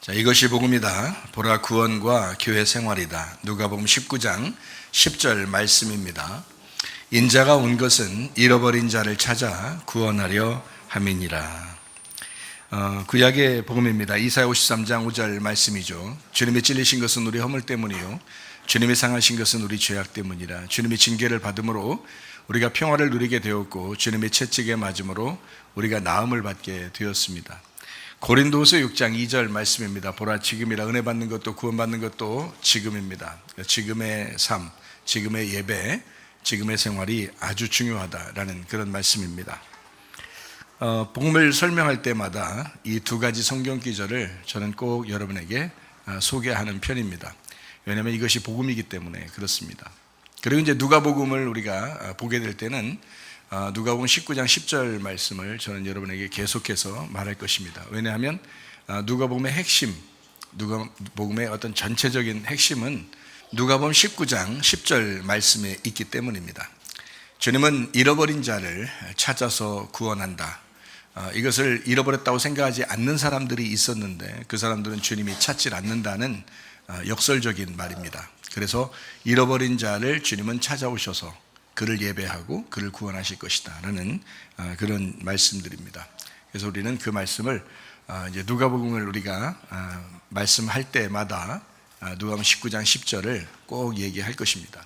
자, 이것이 복음이다. 보라 구원과 교회 생활이다. 누가복음 19장 10절 말씀입니다. 인자가 온 것은 잃어버린 자를 찾아 구원하려 함이니라. 구약의 복음입니다. 이사야 53장 5절 말씀이죠. 주님이 찔리신 것은 우리 허물 때문이요 주님이 상하신 것은 우리 죄악 때문이라. 주님이 징계를 받음으로 우리가 평화를 누리게 되었고 주님의 채찍에 맞음으로 우리가 나음을 받게 되었습니다. 고린도후서 6장 2절 말씀입니다. 보라 지금이라 은혜 받는 것도 구원 받는 것도 지금입니다. 지금의 삶, 지금의 예배, 지금의 생활이 아주 중요하다라는 그런 말씀입니다. 복음을 설명할 때마다 이 두 가지 성경 기절을 저는 꼭 여러분에게 소개하는 편입니다. 왜냐하면 이것이 복음이기 때문에 그렇습니다. 그리고 이제 누가복음을 우리가 보게 될 때는 누가복음 19장 10절 말씀을 저는 여러분에게 계속해서 말할 것입니다. 왜냐하면 누가복음의 핵심, 누가복음의 어떤 전체적인 핵심은 누가복음 19장 10절 말씀에 있기 때문입니다. 주님은 잃어버린 자를 찾아서 구원한다. 이것을 잃어버렸다고 생각하지 않는 사람들이 있었는데 그 사람들은 주님이 찾질 않는다는 역설적인 말입니다. 그래서 잃어버린 자를 주님은 찾아오셔서 그를 예배하고 그를 구원하실 것이다 라는 그런 말씀들입니다. 그래서 우리는 그 말씀을 이제 누가복음을 우리가 말씀할 때마다 누가복음 19장 10절을 꼭 얘기할 것입니다.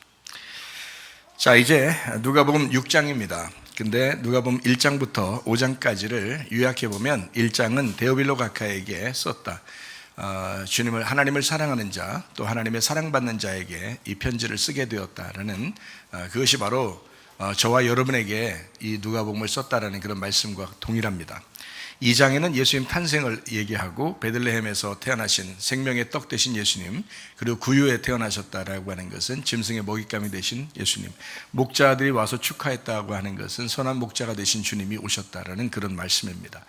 자, 이제 누가복음 6장입니다. 근데 누가복음 1장부터 5장까지를 요약해 보면 1장은 데오빌로 가카에게 썼다. 주님을, 하나님을 사랑하는 자, 또 하나님의 사랑받는 자에게 이 편지를 쓰게 되었다라는 그것이 바로 저와 여러분에게 이 누가복음을 썼다라는 그런 말씀과 동일합니다. 2장에는 예수님 탄생을 얘기하고 베들레헴에서 태어나신 생명의 떡 되신 예수님, 그리고 구유에 태어나셨다라고 하는 것은 짐승의 먹잇감이 되신 예수님, 목자들이 와서 축하했다고 하는 것은 선한 목자가 되신 주님이 오셨다라는 그런 말씀입니다.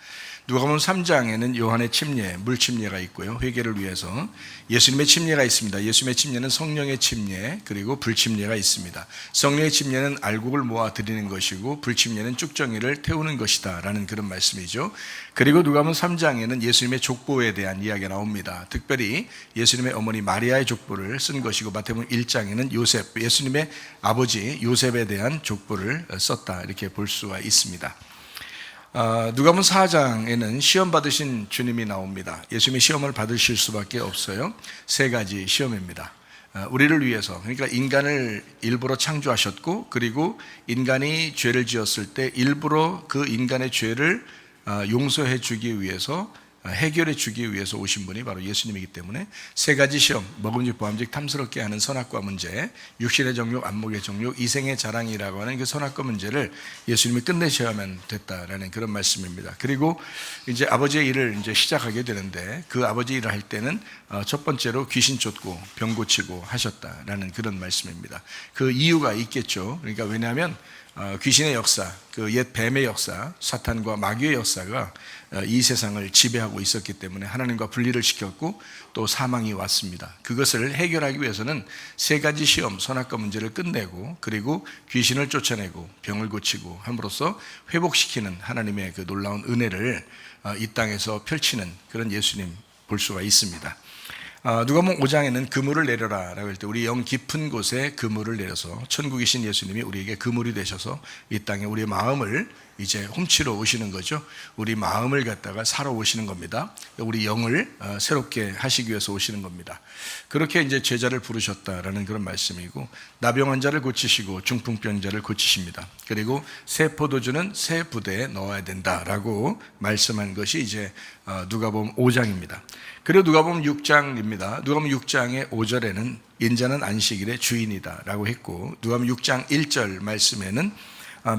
누가복음 3장에는 요한의 침례, 물 침례가 있고요. 회개를 위해서 예수님의 침례가 있습니다. 예수님의 침례는 성령의 침례, 그리고 불 침례가 있습니다. 성령의 침례는 알곡을 모아 드리는 것이고 불 침례는 쭉정이를 태우는 것이다 라는 그런 말씀이죠. 그리고 누가복음 3장에는 예수님의 족보에 대한 이야기가 나옵니다. 특별히 예수님의 어머니 마리아의 족보를 쓴 것이고 마태복음 1장에는 요셉, 예수님의 아버지 요셉에 대한 족보를 썼다 이렇게 볼 수가 있습니다. 누가복음 4장에는 시험 받으신 주님이 나옵니다. 예수님이 시험을 받으실 수밖에 없어요. 세 가지 시험입니다. 우리를 위해서, 그러니까 인간을 일부러 창조하셨고 그리고 인간이 죄를 지었을 때 일부러 그 인간의 죄를 용서해 주기 위해서, 해결해 주기 위해서 오신 분이 바로 예수님이기 때문에 세 가지 시험, 먹음직 보암직 탐스럽게 하는 선악과 문제, 육신의 정욕, 안목의 정욕, 이생의 자랑이라고 하는 그 선악과 문제를 예수님이 끝내셔야만 됐다라는 그런 말씀입니다. 그리고 이제 아버지의 일을 이제 시작하게 되는데 그 아버지 일을 할 때는 첫 번째로 귀신 쫓고 병 고치고 하셨다라는 그런 말씀입니다. 그 이유가 있겠죠. 그러니까 왜냐하면 귀신의 역사, 그 옛 뱀의 역사, 사탄과 마귀의 역사가 이 세상을 지배하고 있었기 때문에 하나님과 분리를 시켰고 또 사망이 왔습니다. 그것을 해결하기 위해서는 세 가지 시험, 선악과 문제를 끝내고 그리고 귀신을 쫓아내고 병을 고치고 함으로써 회복시키는 하나님의 그 놀라운 은혜를 이 땅에서 펼치는 그런 예수님 볼 수가 있습니다. 누가복음 5장에는 그물을 내려라 라고 할 때 우리 영 깊은 곳에 그물을 내려서 천국이신 예수님이 우리에게 그물이 되셔서 이 땅에 우리의 마음을 이제 훔치러 오시는 거죠. 우리 마음을 갖다가 사러 오시는 겁니다. 우리 영을 새롭게 하시기 위해서 오시는 겁니다. 그렇게 이제 제자를 부르셨다라는 그런 말씀이고, 나병 환자를 고치시고 중풍병자를 고치십니다. 그리고 새 포도주는 새 부대에 넣어야 된다라고 말씀한 것이 이제 누가복음 5장입니다. 그리고 누가복음 6장입니다. 누가복음 6장의 5절에는 인자는 안식일의 주인이다 라고 했고, 누가복음 6장 1절 말씀에는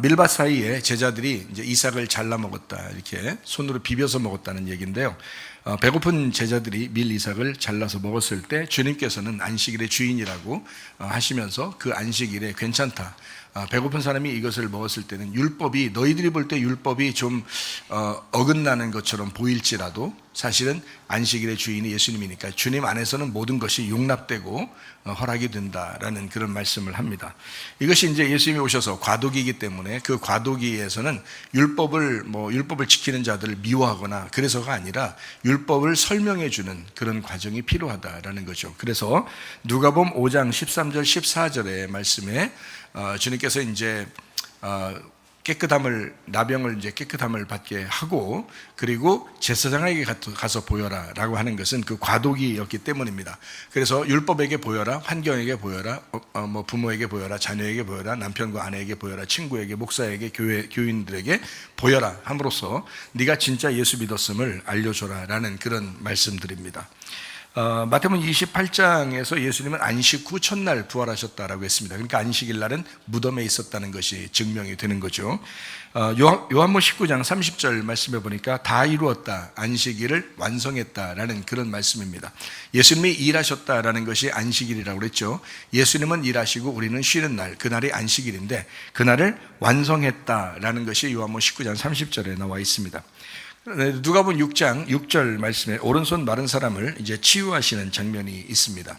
밀밭 사이에 제자들이 이제 이삭을 잘라 먹었다, 이렇게 손으로 비벼서 먹었다는 얘기인데요. 배고픈 제자들이 밀 이삭을 잘라서 먹었을 때 주님께서는 안식일의 주인이라고 하시면서 그 안식일에 괜찮다, 배고픈 사람이 이것을 먹었을 때는 율법이, 너희들이 볼 때 율법이 좀 어긋나는 것처럼 보일지라도 사실은 안식일의 주인이 예수님이니까 주님 안에서는 모든 것이 용납되고 허락이 된다라는 그런 말씀을 합니다. 이것이 이제 예수님이 오셔서 과도기이기 때문에 그 과도기에서는 율법을 지키는 자들을 미워하거나 그래서가 아니라 율법을 설명해 주는 그런 과정이 필요하다라는 거죠. 그래서 누가복음 5장 13절 14절의 말씀에 주님께서 이제 나병을 이제 깨끗함을 받게 하고, 그리고 제사장에게 가서 보여라 라고 하는 것은 그 과도기였기 때문입니다. 그래서 율법에게 보여라, 환경에게 보여라, 부모에게 보여라, 자녀에게 보여라, 남편과 아내에게 보여라, 친구에게, 목사에게, 교인들에게 보여라 함으로써 네가 진짜 예수 믿었음을 알려줘라 라는 그런 말씀들입니다. 마태복음 28장에서 예수님은 안식 후 첫날 부활하셨다라고 했습니다. 그러니까 안식일 날은 무덤에 있었다는 것이 증명이 되는 거죠. 요한복음 19장 30절 말씀해 보니까 다 이루었다, 안식일을 완성했다라는 그런 말씀입니다. 예수님이 일하셨다라는 것이 안식일이라고 그랬죠. 예수님은 일하시고 우리는 쉬는 날, 그날이 안식일인데 그날을 완성했다라는 것이 요한복음 19장 30절에 나와 있습니다. 누가복음 6장 6절 말씀에 오른손 마른 사람을 이제 치유하시는 장면이 있습니다.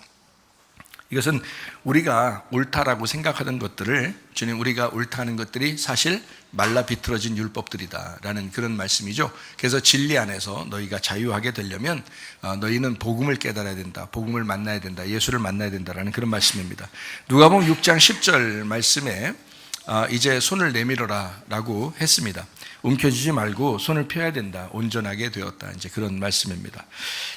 이것은 우리가 옳다라고 생각하던 것들을 주님, 우리가 옳다는 것들이 사실 말라 비틀어진 율법들이다라는 그런 말씀이죠. 그래서 진리 안에서 너희가 자유하게 되려면 너희는 복음을 깨달아야 된다, 복음을 만나야 된다, 예수를 만나야 된다라는 그런 말씀입니다. 누가복음 6장 10절 말씀에 이제 손을 내밀어라 라고 했습니다. 움켜쥐지 말고 손을 펴야 된다, 온전하게 되었다, 이제 그런 말씀입니다.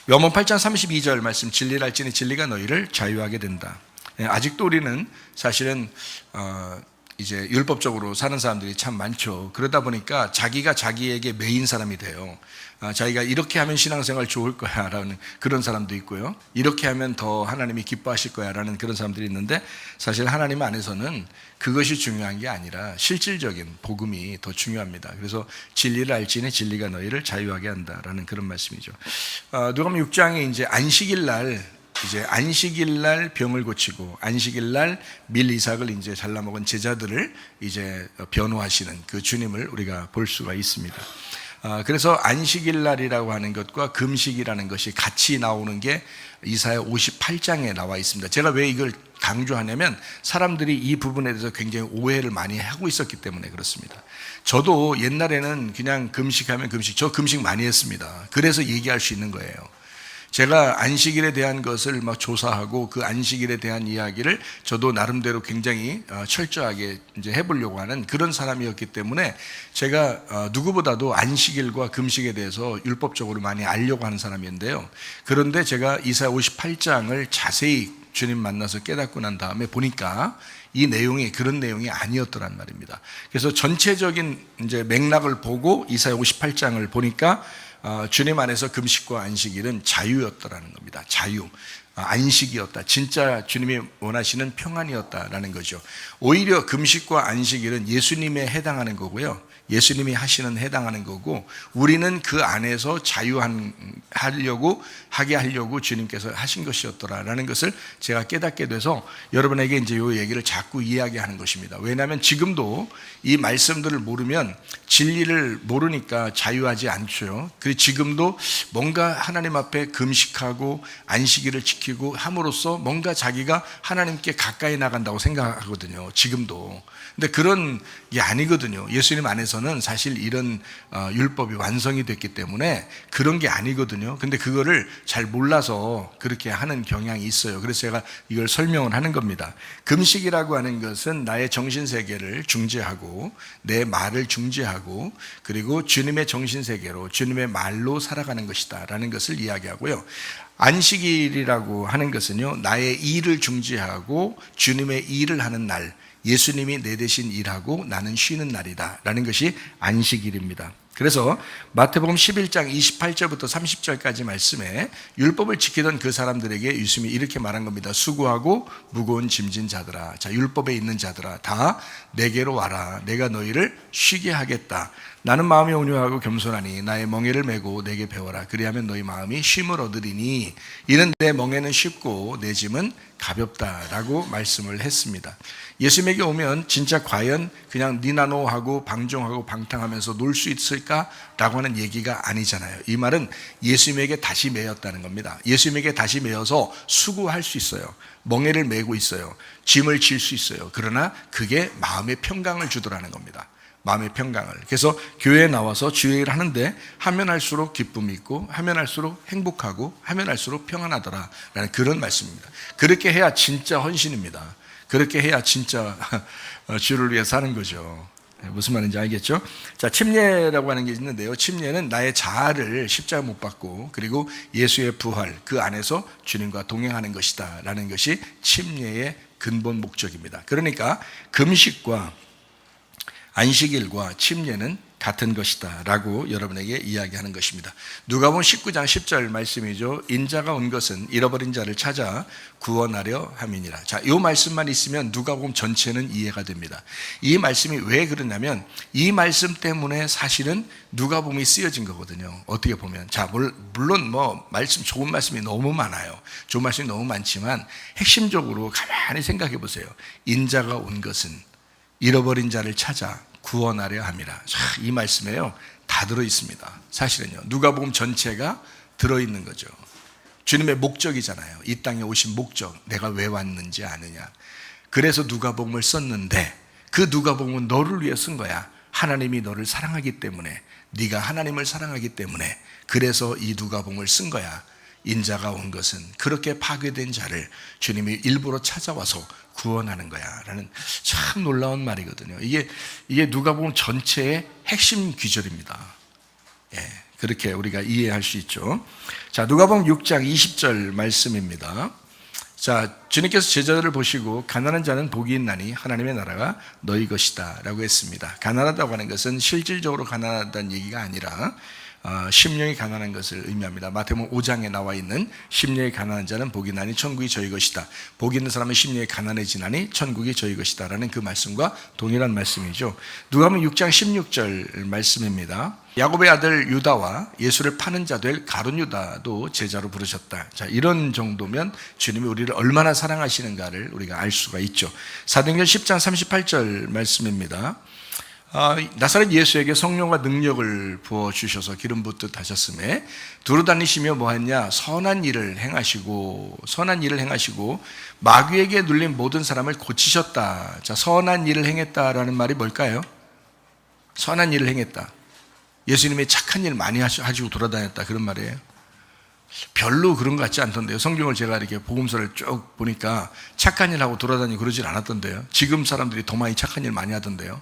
요한복음 8장 32절 말씀, 진리를 알지니 진리가 너희를 자유하게 된다. 아직도 우리는 사실은 이제 율법적으로 사는 사람들이 참 많죠. 그러다 보니까 자기가 자기에게 매인 사람이 돼요. 자기가 이렇게 하면 신앙생활 좋을 거야 라는 그런 사람도 있고요, 이렇게 하면 더 하나님이 기뻐하실 거야 라는 그런 사람들이 있는데, 사실 하나님 안에서는 그것이 중요한 게 아니라 실질적인 복음이 더 중요합니다. 그래서 진리를 알지니 진리가 너희를 자유하게 한다라는 그런 말씀이죠. 누가복음 6장에 이제 안식일 날 병을 고치고 안식일 날 밀 이삭을 이제 잘라 먹은 제자들을 이제 변호하시는 그 주님을 우리가 볼 수가 있습니다. 그래서 안식일 날이라고 하는 것과 금식이라는 것이 같이 나오는 게 이사야 58장에 나와 있습니다. 제가 왜 이걸 강조하냐면 사람들이 이 부분에 대해서 굉장히 오해를 많이 하고 있었기 때문에 그렇습니다. 저도 옛날에는 그냥 금식하면 저 금식 많이 했습니다. 그래서 얘기할 수 있는 거예요. 제가 안식일에 대한 것을 막 조사하고 그 안식일에 대한 이야기를 저도 나름대로 굉장히 철저하게 이제 해보려고 하는 그런 사람이었기 때문에 제가 누구보다도 안식일과 금식에 대해서 율법적으로 많이 알려고 하는 사람인데요. 그런데 제가 이사야 58장을 자세히 주님 만나서 깨닫고 난 다음에 보니까 이 내용이 그런 내용이 아니었더란 말입니다. 그래서 전체적인 이제 맥락을 보고 이사야 58장을 보니까 주님 안에서 금식과 안식일은 자유였다라는 겁니다. 자유, 안식이었다. 진짜 주님이 원하시는 평안이었다라는 거죠. 오히려 금식과 안식일은 예수님에 해당하는 거고요, 예수님이 해당하는 거고, 우리는 그 안에서 하게 하려고 주님께서 하신 것이었더라라는 것을 제가 깨닫게 돼서 여러분에게 이제 이 얘기를 자꾸 이야기하는 것입니다. 왜냐하면 지금도 이 말씀들을 모르면, 진리를 모르니까 자유하지 않죠. 그리고 지금도 뭔가 하나님 앞에 금식하고 안식일을 지키고 함으로써 뭔가 자기가 하나님께 가까이 나간다고 생각하거든요, 지금도. 근데 그런 게 아니거든요. 예수님 안에서는 사실 이런 율법이 완성이 됐기 때문에 그런 게 아니거든요. 근데 그거를 잘 몰라서 그렇게 하는 경향이 있어요. 그래서 제가 이걸 설명을 하는 겁니다. 금식이라고 하는 것은 나의 정신세계를 중재하고 내 말을 중재하고 그리고 주님의 정신세계로, 주님의 말로 살아가는 것이다 라는 것을 이야기하고요, 안식일이라고 하는 것은요, 나의 일을 중지하고 주님의 일을 하는 날, 예수님이 내 대신 일하고 나는 쉬는 날이다 라는 것이 안식일입니다. 그래서 마태복음 11장 28절부터 30절까지 말씀에 율법을 지키던 그 사람들에게 예수님이 이렇게 말한 겁니다. 수고하고 무거운 짐진 자들아, 자, 율법에 있는 자들아, 다 내게로 와라. 내가 너희를 쉬게 하겠다. 나는 마음이 온유하고 겸손하니 나의 멍에를 메고 내게 배워라. 그리하면 너희 마음이 쉼을 얻으리니 이는 내 멍에는 쉽고 내 짐은 가볍다라고 말씀을 했습니다. 예수님에게 오면 진짜 과연 그냥 니나노하고 방종하고 방탕하면서 놀 수 있을까라고 하는 얘기가 아니잖아요. 이 말은 예수님에게 다시 매였다는 겁니다. 예수님에게 다시 매여서 수고할 수 있어요. 멍에를 메고 있어요. 짐을 질 수 있어요. 그러나 그게 마음의 평강을 주더라는 겁니다. 마음의 평강을. 그래서 교회에 나와서 주일을 하는데 하면 할수록 기쁨이 있고 하면 할수록 행복하고 하면 할수록 평안하더라 라는 그런 말씀입니다. 그렇게 해야 진짜 헌신입니다. 그렇게 해야 진짜 주를 위해 사는 거죠. 무슨 말인지 알겠죠? 자, 침례라고 하는 게 있는데요. 침례는 나의 자아를 십자가 못 박고 그리고 예수의 부활 그 안에서 주님과 동행하는 것이다 라는 것이 침례의 근본 목적입니다. 그러니까 금식과 안식일과 침례는 같은 것이다 라고 여러분에게 이야기하는 것입니다. 누가복음 19장 10절 말씀이죠. 인자가 온 것은 잃어버린 자를 찾아 구원하려 함이니라. 자, 이 말씀만 있으면 누가복음 전체는 이해가 됩니다. 이 말씀이 왜 그러냐면 이 말씀 때문에 사실은 누가복음이 쓰여진 거거든요. 어떻게 보면. 자, 물론 말씀 좋은 말씀이 너무 많아요. 좋은 말씀이 너무 많지만 핵심적으로 가만히 생각해 보세요. 인자가 온 것은 잃어버린 자를 찾아 구원하려 함이라. 이 말씀에요 다 들어있습니다. 사실은요 누가복음 전체가 들어있는 거죠. 주님의 목적이잖아요. 이 땅에 오신 목적, 내가 왜 왔는지 아느냐. 그래서 누가복음을 썼는데 그 누가복음은 너를 위해 쓴 거야. 하나님이 너를 사랑하기 때문에, 네가 하나님을 사랑하기 때문에 그래서 이 누가복음을 쓴 거야. 인자가 온 것은 그렇게 파괴된 자를 주님이 일부러 찾아와서 구원하는 거야 라는 참 놀라운 말이거든요. 이게 누가복음 전체의 핵심 귀절입니다. 그렇게 우리가 이해할 수 있죠. 자, 누가복음 6장 20절 말씀입니다. 자, 주님께서 제자들을 보시고 가난한 자는 복이 있나니 하나님의 나라가 너희 것이다 라고 했습니다. 가난하다고 하는 것은 실질적으로 가난하다는 얘기가 아니라 심령이 가난한 것을 의미합니다. 마태복음 5장에 나와 있는 심령이 가난한 자는 복이 나니 천국이 저희 것이다. 복 있는 사람은 심령이 가난해지나니 천국이 저희 것이다 라는 그 말씀과 동일한 말씀이죠. 누가복음 6장 16절 말씀입니다. 야곱의 아들 유다와 예수를 파는 자 될 가룟 유다도 제자로 부르셨다. 자, 이런 정도면 주님이 우리를 얼마나 사랑하시는가를 우리가 알 수가 있죠. 사도행전 10장 38절 말씀입니다. 나사렛 예수에게 성령과 능력을 부어주셔서 기름 붓듯 하셨음에 두루 다니시며 뭐했냐? 선한 일을 행하시고 마귀에게 눌린 모든 사람을 고치셨다. 자, 선한 일을 행했다라는 말이 뭘까요? 선한 일을 행했다. 예수님이 착한 일 많이 하시고 돌아다녔다 그런 말이에요. 별로 그런 것 같지 않던데요. 성경을 제가 이렇게 복음서를 쭉 보니까 착한 일 하고 돌아다니고 그러질 않았던데요. 지금 사람들이 더 많이 착한 일 많이 하던데요.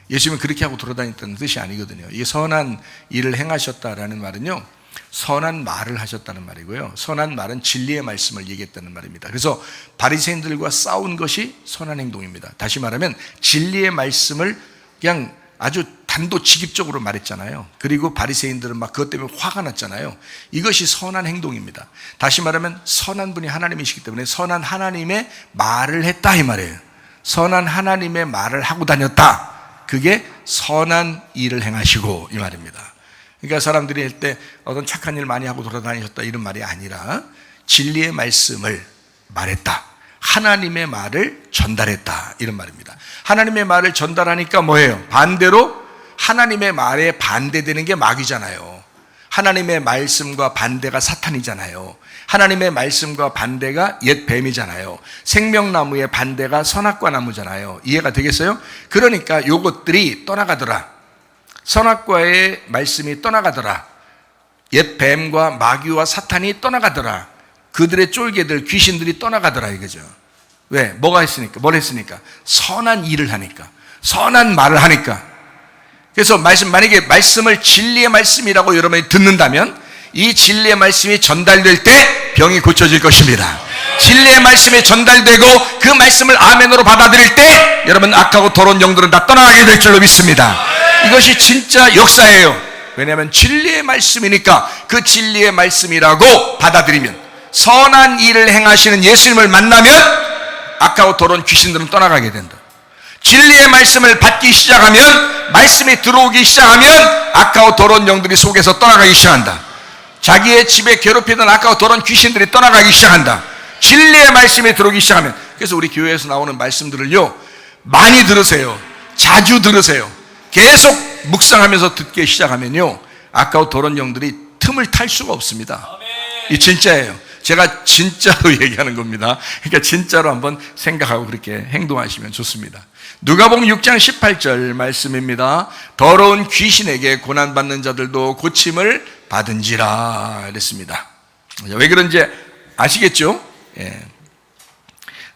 예수님은 그렇게 하고 돌아다녔다는 뜻이 아니거든요. 이게 선한 일을 행하셨다라는 말은요, 선한 말을 하셨다는 말이고요. 선한 말은 진리의 말씀을 얘기했다는 말입니다. 그래서 바리새인들과 싸운 것이 선한 행동입니다. 다시 말하면 진리의 말씀을 그냥 아주 단도직입적으로 말했잖아요. 그리고 바리새인들은 막 그것 때문에 화가 났잖아요. 이것이 선한 행동입니다. 다시 말하면 선한 분이 하나님이시기 때문에 선한 하나님의 말을 했다 이 말이에요. 선한 하나님의 말을 하고 다녔다. 그게 선한 일을 행하시고 이 말입니다. 그러니까 사람들이 할 때 어떤 착한 일 많이 하고 돌아다니셨다 이런 말이 아니라 진리의 말씀을 말했다. 하나님의 말을 전달했다 이런 말입니다. 하나님의 말을 전달하니까 뭐예요? 반대로 하나님의 말에 반대되는 게 마귀잖아요. 하나님의 말씀과 반대가 사탄이잖아요. 하나님의 말씀과 반대가 옛 뱀이잖아요. 생명나무의 반대가 선악과 나무잖아요. 이해가 되겠어요? 그러니까 요것들이 떠나가더라. 선악과의 말씀이 떠나가더라. 옛 뱀과 마귀와 사탄이 떠나가더라. 그들의 쫄개들, 귀신들이 떠나가더라 이거죠. 왜? 뭐가 했으니까? 뭘 했으니까? 선한 일을 하니까. 선한 말을 하니까. 그래서 만약에 말씀을 진리의 말씀이라고 여러분이 듣는다면 이 진리의 말씀이 전달될 때 병이 고쳐질 것입니다. 진리의 말씀이 전달되고 그 말씀을 아멘으로 받아들일 때 여러분 악하고 더러운 영들은 다 떠나가게 될 줄로 믿습니다. 이것이 진짜 역사예요. 왜냐하면 진리의 말씀이니까 그 진리의 말씀이라고 받아들이면 선한 일을 행하시는 예수님을 만나면 악하고 더러운 귀신들은 떠나가게 된다. 진리의 말씀을 받기 시작하면, 말씀이 들어오기 시작하면 악하고 더러운 영들이 속에서 떠나가기 시작한다. 자기의 집에 괴롭히던 악하고 더러운 귀신들이 떠나가기 시작한다. 진리의 말씀이 들어오기 시작하면. 그래서 우리 교회에서 나오는 말씀들을요, 많이 들으세요. 자주 들으세요. 계속 묵상하면서 듣기 시작하면요, 악하고 더러운 영들이 틈을 탈 수가 없습니다. 이 진짜예요. 제가 진짜로 얘기하는 겁니다. 그러니까 진짜로 한번 생각하고 그렇게 행동하시면 좋습니다. 누가복음 6장 18절 말씀입니다. 더러운 귀신에게 고난받는 자들도 고침을 받은지라 그랬습니다. 왜 그런지 아시겠죠? 예.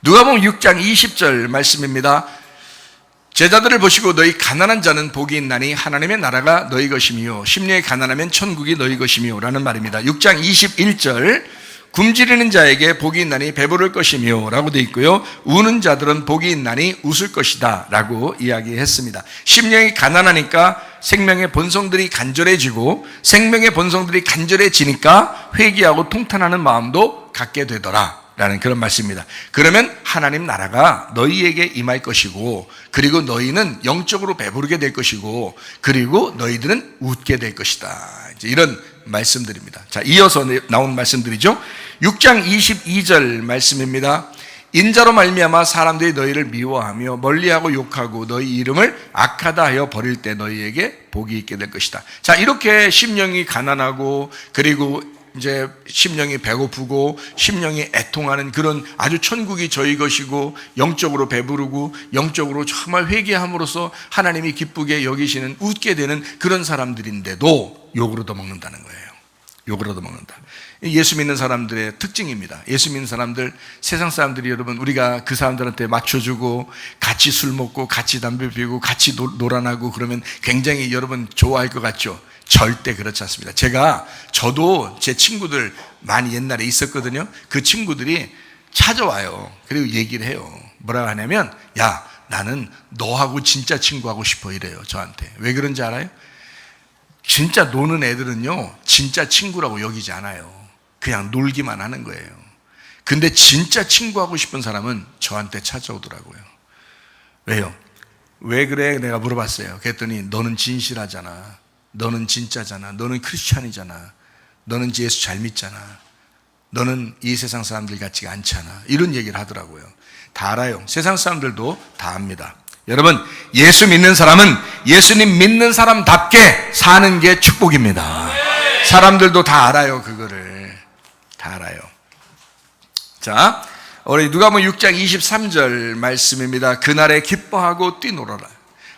누가복음 6장 20절 말씀입니다. 제자들을 보시고 너희 가난한 자는 복이 있나니 하나님의 나라가 너희 것이미요 심령이 가난하면 천국이 너희 것이미요 라는 말입니다. 6장 21절 굶주리는 자에게 복이 있나니 배부를 것이며 라고 되어 있고요, 우는 자들은 복이 있나니 웃을 것이다 라고 이야기했습니다. 심령이 가난하니까 생명의 본성들이 간절해지고, 생명의 본성들이 간절해지니까 회개하고 통탄하는 마음도 갖게 되더라 라는 그런 말씀입니다. 그러면 하나님 나라가 너희에게 임할 것이고, 그리고 너희는 영적으로 배부르게 될 것이고, 그리고 너희들은 웃게 될 것이다. 이제 이런 말씀드립니다. 자, 이어서 나온 말씀들이죠. 6장 22절 말씀입니다. 인자로 말미암아 사람들이 너희를 미워하며 멀리하고 욕하고 너희 이름을 악하다 하여 버릴 때 너희에게 복이 있게 될 것이다. 자, 이렇게 심령이 가난하고, 그리고 이제 심령이 배고프고 심령이 애통하는 그런 아주 천국이 저희 것이고, 영적으로 배부르고 영적으로 정말 회개함으로써 하나님이 기쁘게 여기시는, 웃게 되는 그런 사람들인데도 욕을 얻어먹는다는 거예요. 욕을 얻어먹는다. 예수 믿는 사람들의 특징입니다. 예수 믿는 사람들, 세상 사람들이 여러분, 우리가 그 사람들한테 맞춰주고 같이 술 먹고 같이 담배 피우고 같이 놀아나고 그러면 굉장히 여러분 좋아할 것 같죠? 절대 그렇지 않습니다. 저도 제 친구들 많이 옛날에 있었거든요. 그 친구들이 찾아와요. 그리고 얘기를 해요. 뭐라고 하냐면, 야, 나는 너하고 진짜 친구하고 싶어 이래요, 저한테. 왜 그런지 알아요? 진짜 노는 애들은요, 진짜 친구라고 여기지 않아요. 그냥 놀기만 하는 거예요. 근데 진짜 친구하고 싶은 사람은 저한테 찾아오더라고요. 왜요? 왜 그래? 내가 물어봤어요. 그랬더니 너는 진실하잖아. 너는 진짜잖아. 너는 크리스찬이잖아. 너는 예수 잘 믿잖아. 너는 이 세상 사람들 같지가 않잖아. 이런 얘기를 하더라고요. 다 알아요. 세상 사람들도 다 압니다. 여러분, 예수 믿는 사람은 예수님 믿는 사람답게 사는 게 축복입니다. 사람들도 다 알아요. 그거를 다 알아요. 자, 우리 누가복음 6장 23절 말씀입니다. 그날에 기뻐하고 뛰놀아라.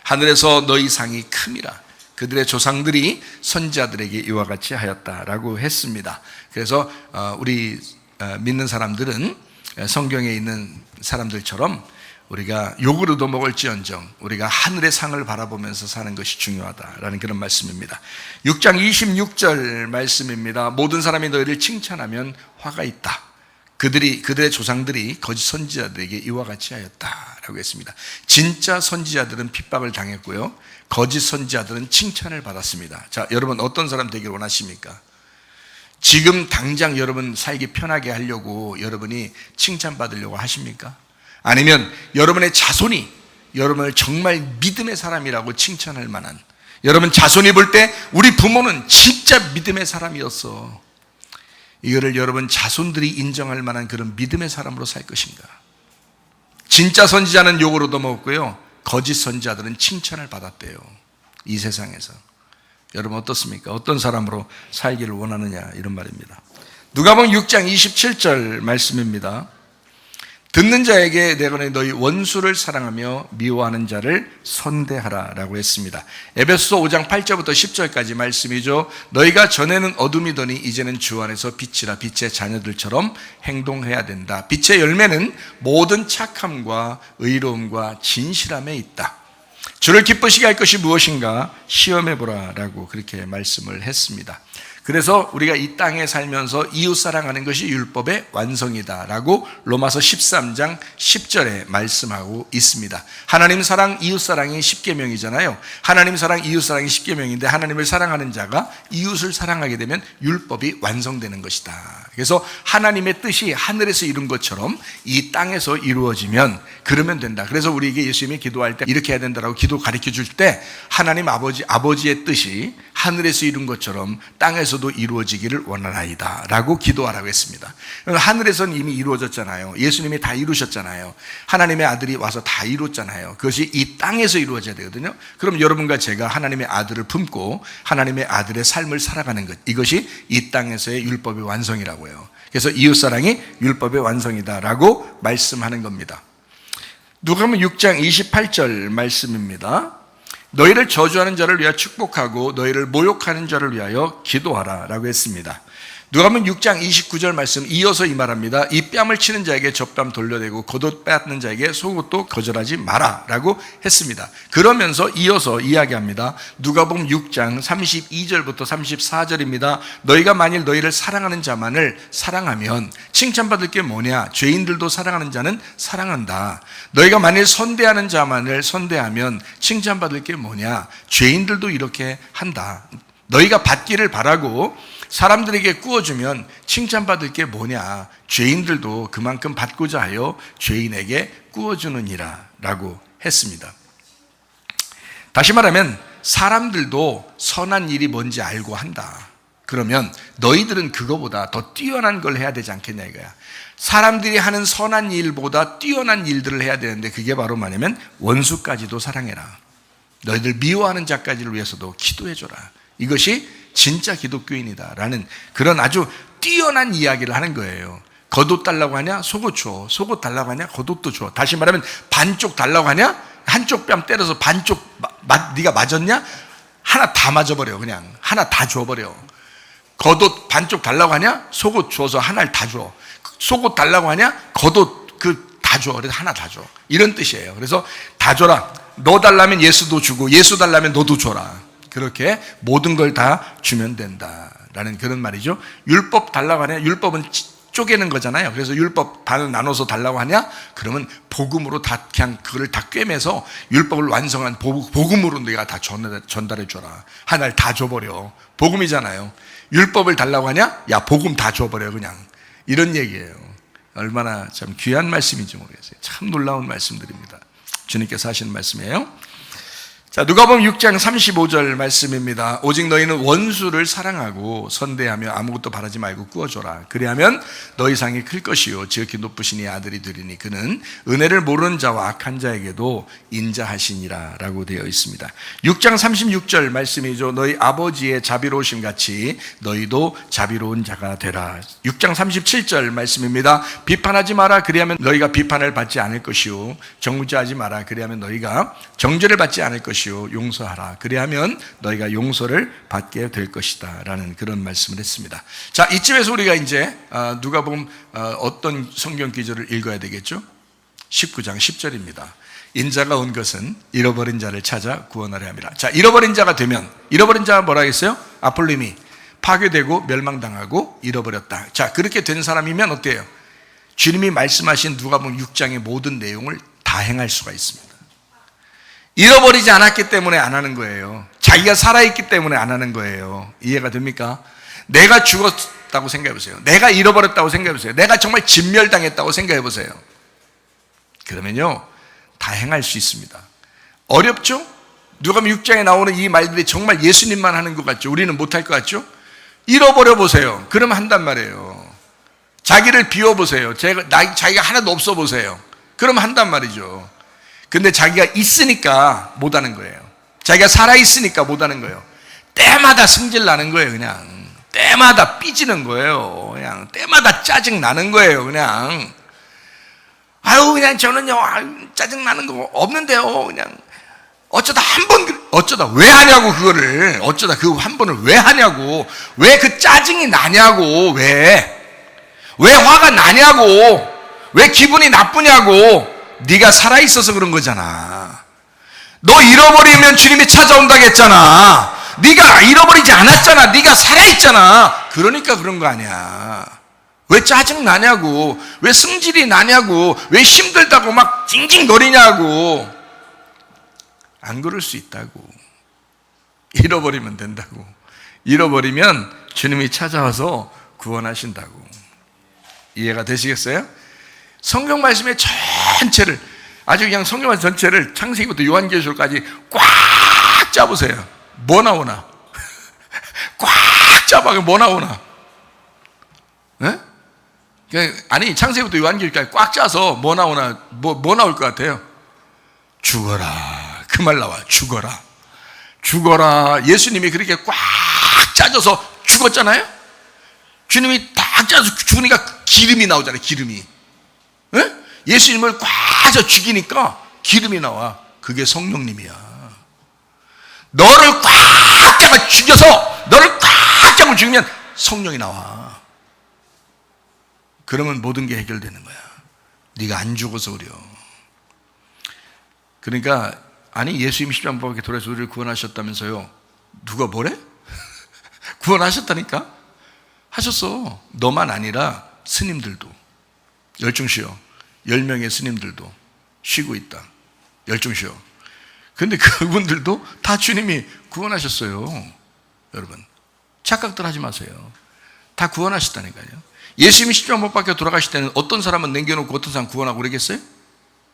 하늘에서 너희 상이 큼이라. 그들의 조상들이 선지자들에게 이와 같이 하였다라고 했습니다. 그래서 우리 믿는 사람들은 성경에 있는 사람들처럼 우리가 욕을 얻어먹을지언정 우리가 하늘의 상을 바라보면서 사는 것이 중요하다라는 그런 말씀입니다. 6장 26절 말씀입니다. 모든 사람이 너희를 칭찬하면 화가 있다. 그들의 조상들이 거짓 선지자들에게 이와 같이 하였다라고 했습니다. 진짜 선지자들은 핍박을 당했고요, 거짓 선지자들은 칭찬을 받았습니다. 자, 여러분 어떤 사람 되길 원하십니까? 지금 당장 여러분 살기 편하게 하려고 여러분이 칭찬받으려고 하십니까? 아니면 여러분의 자손이 여러분을 정말 믿음의 사람이라고 칭찬할 만한, 여러분 자손이 볼 때 우리 부모는 진짜 믿음의 사람이었어, 이거를 여러분 자손들이 인정할 만한 그런 믿음의 사람으로 살 것인가? 진짜 선지자는 욕을 얻어먹었고요, 거짓 선지자들은 칭찬을 받았대요. 이 세상에서 여러분 어떻습니까? 어떤 사람으로 살기를 원하느냐, 이런 말입니다. 누가복음 6장 27절 말씀입니다. 듣는 자에게 내가 너희 원수를 사랑하며 미워하는 자를 선대하라 라고 했습니다. 에베소서 5장 8절부터 10절까지 말씀이죠. 너희가 전에는 어둠이더니 이제는 주 안에서 빛이라. 빛의 자녀들처럼 행동해야 된다. 빛의 열매는 모든 착함과 의로움과 진실함에 있다. 주를 기쁘시게 할 것이 무엇인가 시험해보라 라고 그렇게 말씀을 했습니다. 그래서 우리가 이 땅에 살면서 이웃 사랑하는 것이 율법의 완성이다라고 로마서 13장 10절에 말씀하고 있습니다. 하나님 사랑, 이웃 사랑이 10계명이잖아요. 하나님 사랑, 이웃 사랑이 10계명인데 하나님을 사랑하는 자가 이웃을 사랑하게 되면 율법이 완성되는 것이다. 그래서 하나님의 뜻이 하늘에서 이룬 것처럼 이 땅에서 이루어지면 그러면 된다. 그래서 우리에게 예수님이 기도할 때 이렇게 해야 된다라고 기도 가르쳐 줄 때 하나님 아버지의 뜻이 하늘에서 이룬 것처럼 땅에서도 이루어지기를 원하나이다 라고 기도하라고 했습니다. 하늘에서는 이미 이루어졌잖아요. 예수님이 다 이루셨잖아요. 하나님의 아들이 와서 다 이뤘잖아요. 그것이 이 땅에서 이루어져야 되거든요. 그럼 여러분과 제가 하나님의 아들을 품고 하나님의 아들의 삶을 살아가는 것, 이것이 이 땅에서의 율법의 완성이라고요. 그래서 이웃사랑이 율법의 완성이다라고 말씀하는 겁니다. 누가복음 6장 28절 말씀입니다. 너희를 저주하는 자를 위하여 축복하고 너희를 모욕하는 자를 위하여 기도하라 라고 했습니다. 누가복음 6장 29절 말씀 이어서 이 말합니다. 이 뺨을 치는 자에게 젖뺨 돌려대고 겉옷 빼앗는 자에게 속옷도 거절하지 마라 라고 했습니다. 그러면서 이어서 이야기합니다. 누가복음 6장 32절부터 34절입니다. 너희가 만일 너희를 사랑하는 자만을 사랑하면 칭찬받을 게 뭐냐? 죄인들도 사랑하는 자는 사랑한다. 너희가 만일 선대하는 자만을 선대하면 칭찬받을 게 뭐냐? 죄인들도 이렇게 한다. 너희가 받기를 바라고 사람들에게 꾸어주면 칭찬받을 게 뭐냐? 죄인들도 그만큼 받고자 하여 죄인에게 꾸어주느니라 라고 했습니다. 다시 말하면 사람들도 선한 일이 뭔지 알고 한다. 그러면 너희들은 그거보다 더 뛰어난 걸 해야 되지 않겠냐 이거야. 사람들이 하는 선한 일보다 뛰어난 일들을 해야 되는데 그게 바로 뭐냐면 원수까지도 사랑해라. 너희들 미워하는 자까지를 위해서도 기도해줘라. 이것이 진짜 기독교인이다라는 그런 아주 뛰어난 이야기를 하는 거예요. 겉옷 달라고 하냐? 속옷 줘. 속옷 달라고 하냐? 겉옷도 줘. 다시 말하면 반쪽 달라고 하냐? 한쪽 뺨 때려서 반쪽 네가 맞았냐? 하나 다 맞아버려. 그냥 하나 다 줘버려. 겉옷 반쪽 달라고 하냐? 속옷 줘서 하나를 다 줘. 속옷 달라고 하냐? 겉옷 다 줘. 그래서 하나 다 줘. 이런 뜻이에요. 그래서 다 줘라. 너 달라면 예수도 주고 예수 달라면 너도 줘라. 그렇게 모든 걸 다 주면 된다라는 그런 말이죠. 율법 달라고 하냐? 율법은 쪼개는 거잖아요. 그래서 율법 반을 나눠서 달라고 하냐? 그러면 복음으로 다 그냥 그걸 다 꿰매서 율법을 완성한 복음으로 내가 다 전달해 줘라. 하나를 다 줘버려. 복음이잖아요. 율법을 달라고 하냐? 야, 복음 다 줘버려 그냥. 이런 얘기예요. 얼마나 참 귀한 말씀인지 모르겠어요. 참 놀라운 말씀들입니다. 주님께서 하시는 말씀이에요. 자, 누가복음 6장 35절 말씀입니다. 오직 너희는 원수를 사랑하고 선대하며 아무것도 바라지 말고 꾸어줘라. 그리하면 너희 상이 클 것이요 지극히 높으시니 아들이 되리니 그는 은혜를 모르는 자와 악한 자에게도 인자하시니라 라고 되어 있습니다. 6장 36절 말씀이죠. 너희 아버지의 자비로우심 같이 너희도 자비로운 자가 되라. 6장 37절 말씀입니다. 비판하지 마라. 그리하면 너희가 비판을 받지 않을 것이요 정죄하지 마라. 그리하면 너희가 정죄를 받지 않을 것이요 용서하라. 그리하면 너희가 용서를 받게 될 것이다 라는 그런 말씀을 했습니다. 자, 이쯤에서 우리가 이제 누가복음 어떤 성경 기절을 읽어야 되겠죠? 19장 10절입니다. 인자가 온 것은 잃어버린 자를 찾아 구원하려 함이라. 자, 잃어버린 자가 되면 잃어버린 자가 뭐라 했어요? 아폴림이 파괴되고 멸망당하고 잃어버렸다. 자, 그렇게 된 사람이면 어때요? 주님이 말씀하신 누가복음 6장의 모든 내용을 다 행할 수가 있습니다. 잃어버리지 않았기 때문에 안 하는 거예요. 자기가 살아있기 때문에 안 하는 거예요. 이해가 됩니까? 내가 죽었다고 생각해 보세요. 내가 잃어버렸다고 생각해 보세요. 내가 정말 진멸당했다고 생각해 보세요. 그러면요, 다 행할 수 있습니다. 어렵죠? 누가복음 6장에 나오는 이 말들이 정말 예수님만 하는 것 같죠? 우리는 못할 것 같죠? 잃어버려 보세요. 그러면 한단 말이에요. 자기를 비워보세요. 자기가 하나도 없어 보세요. 그러면 한단 말이죠. 근데 자기가 있으니까 못하는 거예요. 자기가 살아있으니까 못하는 거예요. 때마다 승질 나는 거예요. 그냥 때마다 삐지는 거예요. 그냥 때마다 짜증 나는 거예요. 그냥 그냥 저는요 짜증 나는 거 없는데요. 그냥 어쩌다 왜 하냐고. 그거를 어쩌다 그 한 번을 왜 하냐고. 왜 그 짜증이 나냐고. 왜 화가 나냐고. 왜 기분이 나쁘냐고. 네가 살아있어서 그런 거잖아. 너 잃어버리면 주님이 찾아온다고 했잖아. 네가 잃어버리지 않았잖아. 네가 살아있잖아. 그러니까 그런 거 아니야. 왜 짜증 나냐고, 왜 승질이 나냐고, 왜 힘들다고 막 징징거리냐고. 안 그럴 수 있다고. 잃어버리면 된다고. 잃어버리면 주님이 찾아와서 구원하신다고. 이해가 되시겠어요? 성경 말씀의 전체를, 아주 그냥 성경 말씀 전체를 창세기부터 요한계시록까지 꽉 잡으세요. 뭐 나오나? 꽉 잡아서 뭐 나오나? 네? 아니, 창세기부터 요한계시록까지 꽉 짜서 뭐 나오나? 뭐 나올 것 같아요? 죽어라. 그 말 나와. 죽어라. 죽어라. 예수님이 그렇게 꽉 짜져서 죽었잖아요? 주님이 딱 짜서 죽으니까 기름이 나오잖아요. 기름이. 네? 예수님을 꽉 짜서 죽이니까 기름이 나와. 그게 성령님이야. 너를 꽉 잡아 죽여서 너를 꽉 잡아 죽이면 성령이 나와. 그러면 모든 게 해결되는 거야. 네가 안 죽어서 그래. 그러니까 아니, 예수님이 십자가에 돌아서 우리를 구원하셨다면서요. 누가 뭐래? 구원하셨다니까? 하셨어. 너만 아니라 스님들도. 열중 쉬어. 10명의 스님들도 쉬고 있다. 열중 쉬어. 근데 그분들도 다 주님이 구원하셨어요. 여러분, 착각들 하지 마세요. 다 구원하셨다니까요. 예수님이 십자가 못 박혀 돌아가실 때는 어떤 사람은 남겨놓고 어떤 사람 구원하고 그러겠어요?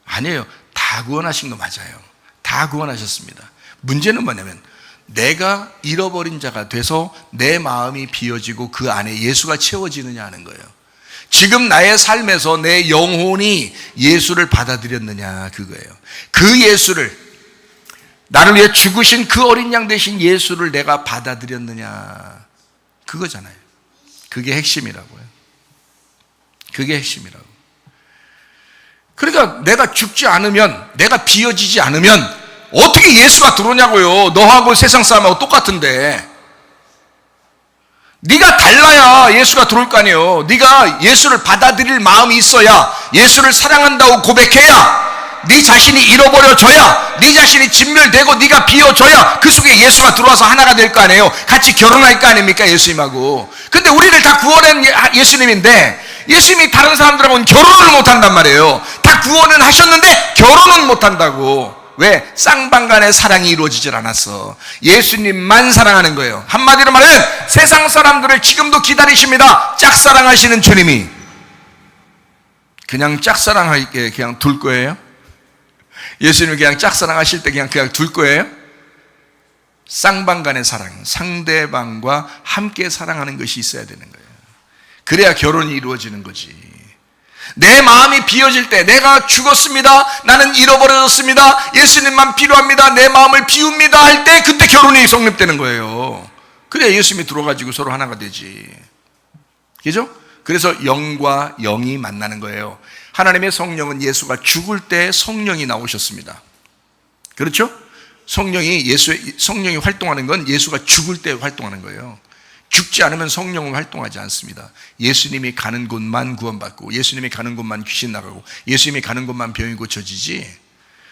아니에요. 다 구원하신 거 맞아요. 다 구원하셨습니다. 문제는 뭐냐면 내가 잃어버린 자가 돼서 내 마음이 비어지고 그 안에 예수가 채워지느냐 하는 거예요. 지금 나의 삶에서 내 영혼이 예수를 받아들였느냐, 그거예요. 그 예수를, 나를 위해 죽으신 그 어린 양 되신 예수를 내가 받아들였느냐, 그거잖아요. 그게 핵심이라고요. 그게 핵심이라고. 그러니까 내가 죽지 않으면, 내가 비어지지 않으면 어떻게 예수가 들어오냐고요. 너하고 세상 사람하고 똑같은데. 네가 달라야 예수가 들어올 거 아니에요. 네가 예수를 받아들일 마음이 있어야, 예수를 사랑한다고 고백해야, 네 자신이 잃어버려져야, 네 자신이 진멸되고 네가 비어져야 그 속에 예수가 들어와서 하나가 될 거 아니에요. 같이 결혼할 거 아닙니까, 예수님하고. 근데 우리를 다 구원한 예수님인데 예수님이 다른 사람들하고는 결혼을 못한단 말이에요. 다 구원은 하셨는데 결혼은 못한다고. 왜? 쌍방간의 사랑이 이루어지질 않았어. 예수님만 사랑하는 거예요. 한마디로 말하면 세상 사람들을 지금도 기다리십니다. 짝사랑하시는 주님이. 그냥 짝사랑하게 그냥 둘 거예요? 예수님을 그냥 짝사랑하실 때 그냥 둘 거예요? 쌍방간의 사랑, 상대방과 함께 사랑하는 것이 있어야 되는 거예요. 그래야 결혼이 이루어지는 거지. 내 마음이 비어질 때, 내가 죽었습니다, 나는 잃어버려졌습니다, 예수님만 필요합니다, 내 마음을 비웁니다 할 때, 그때 결혼이 성립되는 거예요. 그래야 예수님이 들어가지고 서로 하나가 되지. 그죠? 그래서 영과 영이 만나는 거예요. 하나님의 성령은 예수가 죽을 때 성령이 나오셨습니다. 그렇죠? 성령이 활동하는 건 예수가 죽을 때 활동하는 거예요. 죽지 않으면 성령은 활동하지 않습니다. 예수님이 가는 곳만 구원받고, 예수님이 가는 곳만 귀신 나가고, 예수님이 가는 곳만 병이 고쳐지지,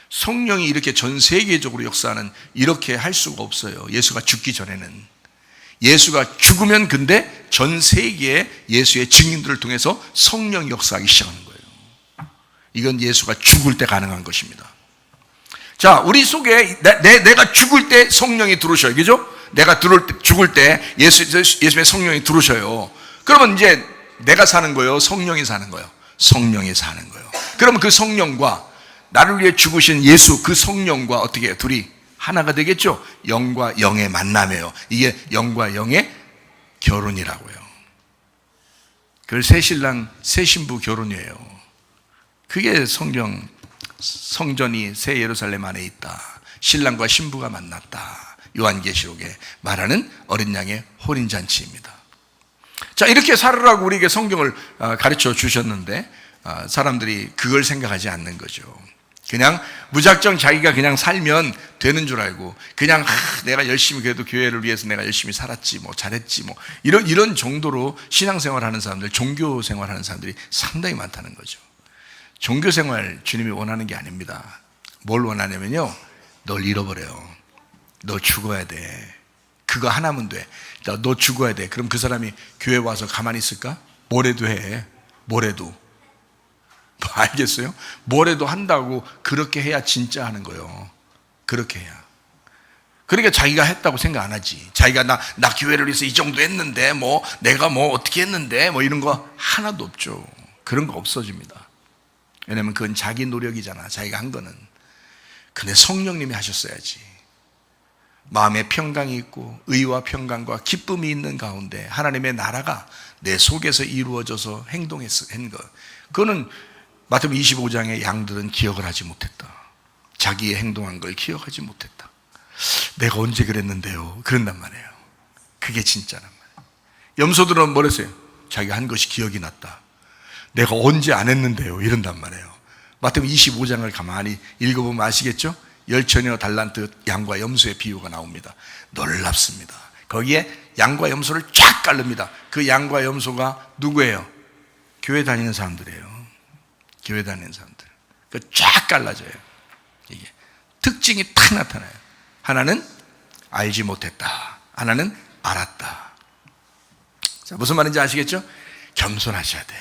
성령이 이렇게 전 세계적으로 역사하는, 이렇게 할 수가 없어요. 예수가 죽기 전에는. 예수가 죽으면 근데 전 세계에 예수의 증인들을 통해서 성령이 역사하기 시작하는 거예요. 이건 예수가 죽을 때 가능한 것입니다. 자, 우리 속에 내가 죽을 때 성령이 들어오셔요. 그죠? 내가 죽을 때 예수님의 성령이 들어오셔요. 그러면 이제 내가 사는 거예요? 성령이 사는 거예요? 성령이 사는 거예요. 그러면 그 성령과 나를 위해 죽으신 예수, 그 성령과 어떻게 해요? 둘이 하나가 되겠죠? 영과 영의 만남이에요. 이게 영과 영의 결혼이라고요. 그걸 새 신랑, 새 신부 결혼이에요. 그게 성전이 새 예루살렘 안에 있다. 신랑과 신부가 만났다. 요한계시록에 말하는 어린 양의 혼인잔치입니다. 자, 이렇게 살으라고 우리에게 성경을 가르쳐 주셨는데 사람들이 그걸 생각하지 않는 거죠. 그냥 무작정 자기가 그냥 살면 되는 줄 알고, 그냥 내가 열심히 그래도 교회를 위해서 내가 열심히 살았지, 뭐 잘했지, 뭐 이런 정도로 신앙생활하는 사람들, 종교생활하는 사람들이 상당히 많다는 거죠. 종교생활 주님이 원하는 게 아닙니다. 뭘 원하냐면요, 널 잃어버려요. 너 죽어야 돼. 그거 하나면 돼. 너 죽어야 돼. 그럼 그 사람이 교회 와서 가만히 있을까? 뭐래도 해. 뭐래도. 뭐 알겠어요? 뭐래도 한다고 그렇게 해야 진짜 하는 거예요. 그렇게 해야. 그러니까 자기가 했다고 생각 안 하지. 자기가 나 교회를 위해서 이 정도 했는데 뭐 내가 뭐 어떻게 했는데 뭐 이런 거 하나도 없죠. 그런 거 없어집니다. 왜냐면 그건 자기 노력이잖아. 자기가 한 거는. 근데 성령님이 하셨어야지. 마음에 평강이 있고 의와 평강과 기쁨이 있는 가운데 하나님의 나라가 내 속에서 이루어져서 행동한 것. 그거는 마태복음 25장의 양들은 기억을 하지 못했다. 자기의 행동한 걸 기억하지 못했다. 내가 언제 그랬는데요? 그런단 말이에요. 그게 진짜란 말이에요. 염소들은 뭐랬어요? 자기가 한 것이 기억이 났다. 내가 언제 안 했는데요? 이런단 말이에요. 마태복음 25장을 가만히 읽어보면 아시겠죠? 열처녀 달란트 양과 염소의 비유가 나옵니다. 놀랍습니다. 거기에 양과 염소를 쫙 깔릅니다. 그 양과 염소가 누구예요? 교회 다니는 사람들이에요. 교회 다니는 사람들. 그 쫙 갈라져요. 이게 특징이 탁 나타나요. 하나는 알지 못했다. 하나는 알았다. 자, 무슨 말인지 아시겠죠? 겸손하셔야 돼.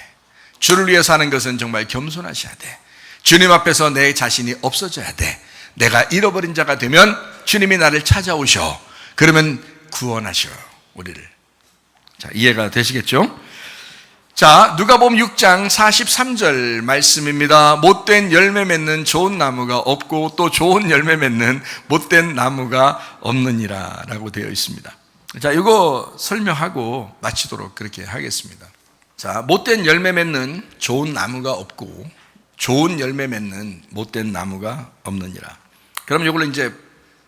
주를 위해 사는 것은 정말 겸손하셔야 돼. 주님 앞에서 내 자신이 없어져야 돼. 내가 잃어버린 자가 되면 주님이 나를 찾아오셔. 그러면 구원하셔, 우리를. 자, 이해가 되시겠죠? 자, 누가복음 6장 43절 말씀입니다. 못된 열매 맺는 좋은 나무가 없고 또 좋은 열매 맺는 못된 나무가 없느니라 라고 되어 있습니다. 자, 이거 설명하고 마치도록 그렇게 하겠습니다. 자, 못된 열매 맺는 좋은 나무가 없고 좋은 열매 맺는 못된 나무가 없느니라. 그럼 이걸 이제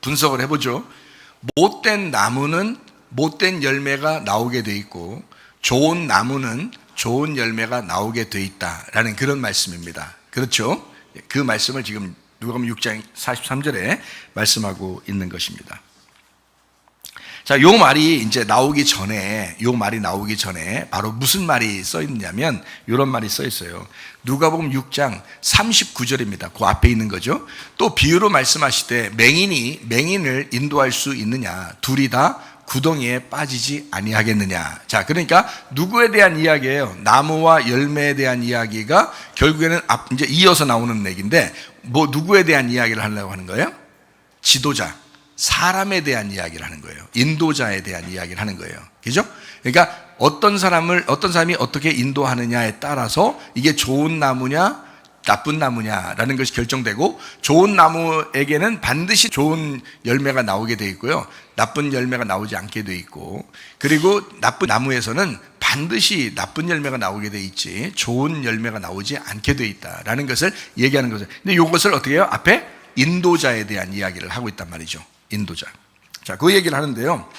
분석을 해보죠. 못된 나무는 못된 열매가 나오게 돼 있고 좋은 나무는 좋은 열매가 나오게 돼 있다라는 그런 말씀입니다. 그렇죠? 그 말씀을 지금 누가복음 6장 43절에 말씀하고 있는 것입니다. 자, 요 말이 이제 나오기 전에, 바로 무슨 말이 써 있냐면, 이런 말이 써 있어요. 누가복음 6장 39절입니다. 그 앞에 있는 거죠. 또 비유로 말씀하시되, 맹인이 맹인을 인도할 수 있느냐? 둘이 다 구덩이에 빠지지 아니하겠느냐. 자, 그러니까 누구에 대한 이야기예요? 나무와 열매에 대한 이야기가 결국에는 이제 이어서 나오는 얘기인데, 뭐 누구에 대한 이야기를 하려고 하는 거예요? 지도자. 사람에 대한 이야기를 하는 거예요. 인도자에 대한 이야기를 하는 거예요. 그죠? 그러니까 어떤 사람이 어떻게 인도하느냐에 따라서 이게 좋은 나무냐, 나쁜 나무냐라는 것이 결정되고, 좋은 나무에게는 반드시 좋은 열매가 나오게 돼 있고요. 나쁜 열매가 나오지 않게 돼 있고, 그리고 나쁜 나무에서는 반드시 나쁜 열매가 나오게 돼 있지, 좋은 열매가 나오지 않게 돼 있다라는 것을 얘기하는 거죠. 근데 이것을 어떻게 해요? 앞에 인도자에 대한 이야기를 하고 있단 말이죠. 인도자. 자, 그 얘기를 하는데요.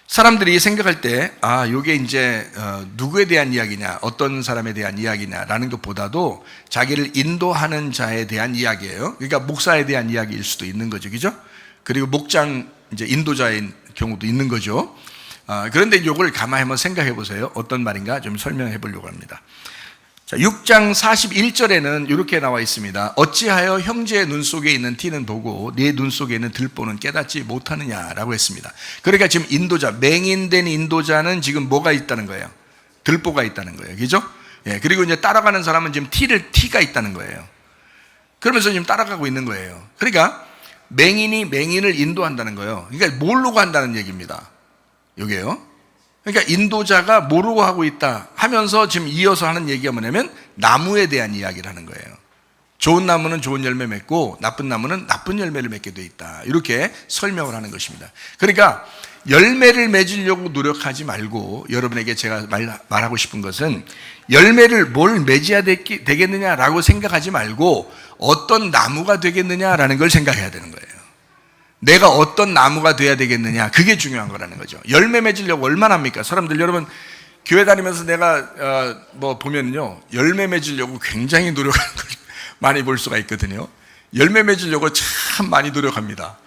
사람들이 생각할 때, 요게 이제, 누구에 대한 이야기냐, 어떤 사람에 대한 이야기냐라는 것보다도 자기를 인도하는 자에 대한 이야기예요. 그러니까 목사에 대한 이야기일 수도 있는 거죠. 그죠? 그리고 목장, 이제 인도자인 경우도 있는 거죠. 그런데 이걸 가만히 한번 생각해 보세요. 어떤 말인가 좀 설명해 보려고 합니다. 자, 6장 41절에는 이렇게 나와 있습니다. 어찌하여 형제의 눈 속에 있는 티는 보고 네 눈 속에 있는 들보는 깨닫지 못하느냐라고 했습니다. 그러니까 지금 인도자, 맹인된 인도자는 지금 뭐가 있다는 거예요? 들보가 있다는 거예요. 그죠? 예, 그리고 이제 따라가는 사람은 지금 티가 있다는 거예요. 그러면서 지금 따라가고 있는 거예요. 그러니까 맹인이 맹인을 인도한다는 거예요. 그러니까 모르고 한다는 얘기입니다. 요게요. 그러니까 인도자가 모르고 하고 있다 하면서 지금 이어서 하는 얘기가 뭐냐면 나무에 대한 이야기를 하는 거예요. 좋은 나무는 좋은 열매 맺고 나쁜 나무는 나쁜 열매를 맺게 돼 있다. 이렇게 설명을 하는 것입니다. 그러니까 열매를 맺으려고 노력하지 말고, 여러분에게 제가 말하고 싶은 것은 열매를 뭘 맺어야 되겠느냐라고 생각하지 말고 어떤 나무가 되겠느냐라는 걸 생각해야 되는 거예요. 내가 어떤 나무가 돼야 되겠느냐, 그게 중요한 거라는 거죠. 열매 맺으려고 얼마나 합니까? 사람들, 여러분 교회 다니면서 내가 보면요, 열매 맺으려고 굉장히 노력하는 걸 많이 볼 수가 있거든요. 열매 맺으려고 참 많이 노력합니다.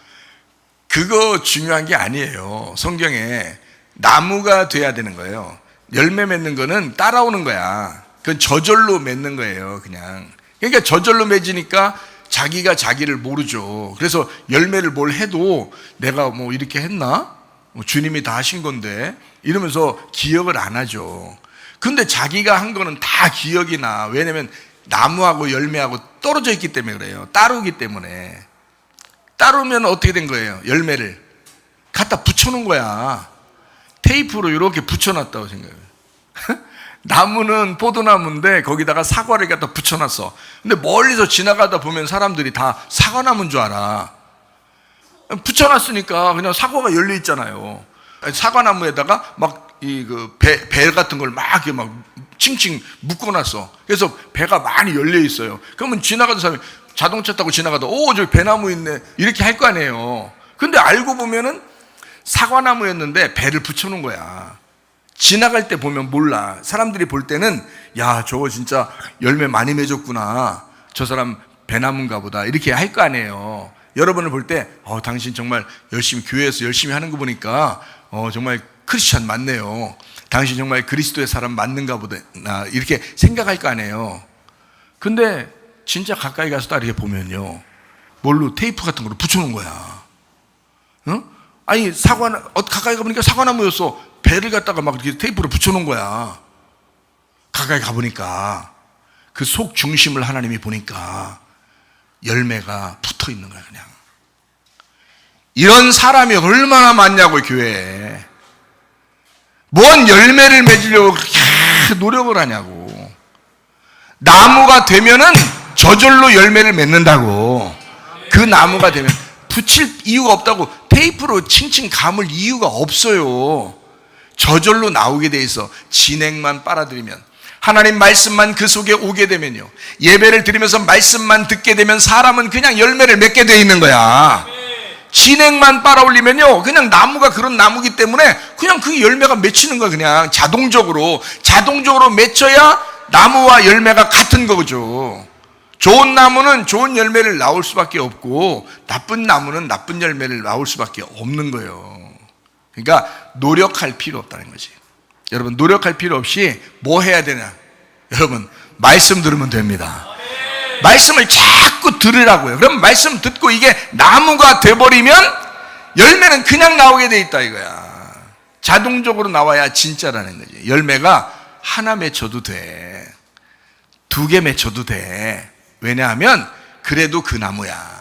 그거 중요한 게 아니에요. 성경에 나무가 돼야 되는 거예요. 열매 맺는 거는 따라오는 거야. 그건 저절로 맺는 거예요. 그냥. 그러니까 저절로 맺으니까 자기가 자기를 모르죠. 그래서 열매를 뭘 해도 내가 뭐 이렇게 했나? 주님이 다 하신 건데 이러면서 기억을 안 하죠. 근데 자기가 한 거는 다 기억이 나. 왜냐면 나무하고 열매하고 떨어져 있기 때문에 그래요. 따르기 때문에. 따르면 어떻게 된 거예요? 열매를 갖다 붙여놓은 거야. 테이프로 이렇게 붙여놨다고 생각해요. 나무는 포도나무인데 거기다가 사과를 갖다 붙여놨어. 근데 멀리서 지나가다 보면 사람들이 다 사과나무인 줄 알아. 붙여놨으니까 그냥 사과가 열려 있잖아요. 사과나무에다가 막 배 같은 걸 막 이렇게 막 칭칭 묶어놨어. 그래서 배가 많이 열려 있어요. 그러면 지나가는 사람이 자동차 타고 지나가다 저기 배나무 있네 이렇게 할 거 아니에요. 근데 알고 보면은 사과나무였는데 배를 붙여놓은 거야. 지나갈 때 보면 몰라. 사람들이 볼 때는 야 저거 진짜 열매 많이 맺었구나. 저 사람 배나무인가 보다 이렇게 할 거 아니에요. 여러분을 볼 때 당신 정말 열심히 교회에서 열심히 하는 거 보니까 정말 크리스찬 맞네요. 당신 정말 그리스도의 사람 맞는가 보다 이렇게 생각할 거 아니에요. 근데 진짜 가까이 가서 딱 이렇게 보면요 뭘로 테이프 같은 걸로 붙여놓은 거야. 응? 아니 가까이 가보니까 사과나무였어. 배를 갖다가 막 이렇게 테이프로 붙여놓은 거야. 가까이 가보니까 그 속 중심을 하나님이 보니까 열매가 붙어 있는 거야. 그냥 이런 사람이 얼마나 많냐고. 교회에 뭔 열매를 맺으려고 그렇게 노력을 하냐고. 나무가 되면은 저절로 열매를 맺는다고. 그 나무가 되면 붙일 이유가 없다고. 테이프로 칭칭 감을 이유가 없어요. 저절로 나오게 돼 있어. 진액만 빨아들이면, 하나님 말씀만 그 속에 오게 되면요, 예배를 드리면서 말씀만 듣게 되면 사람은 그냥 열매를 맺게 돼 있는 거야. 진액만 빨아올리면요 그냥 나무가 그런 나무기 때문에 그냥 그 열매가 맺히는 거야. 그냥 자동적으로 맺혀야 나무와 열매가 같은 거죠. 좋은 나무는 좋은 열매를 나올 수밖에 없고 나쁜 나무는 나쁜 열매를 나올 수밖에 없는 거예요. 그러니까 노력할 필요 없다는 거지. 여러분, 노력할 필요 없이 뭐 해야 되냐? 여러분, 말씀 들으면 됩니다. 말씀을 자꾸 들으라고요. 그럼 말씀 듣고 이게 나무가 돼버리면 열매는 그냥 나오게 돼 있다 이거야. 자동적으로 나와야 진짜라는 거지. 열매가 하나 맺혀도 돼, 2개 맺혀도 돼. 왜냐하면 그래도 그 나무야.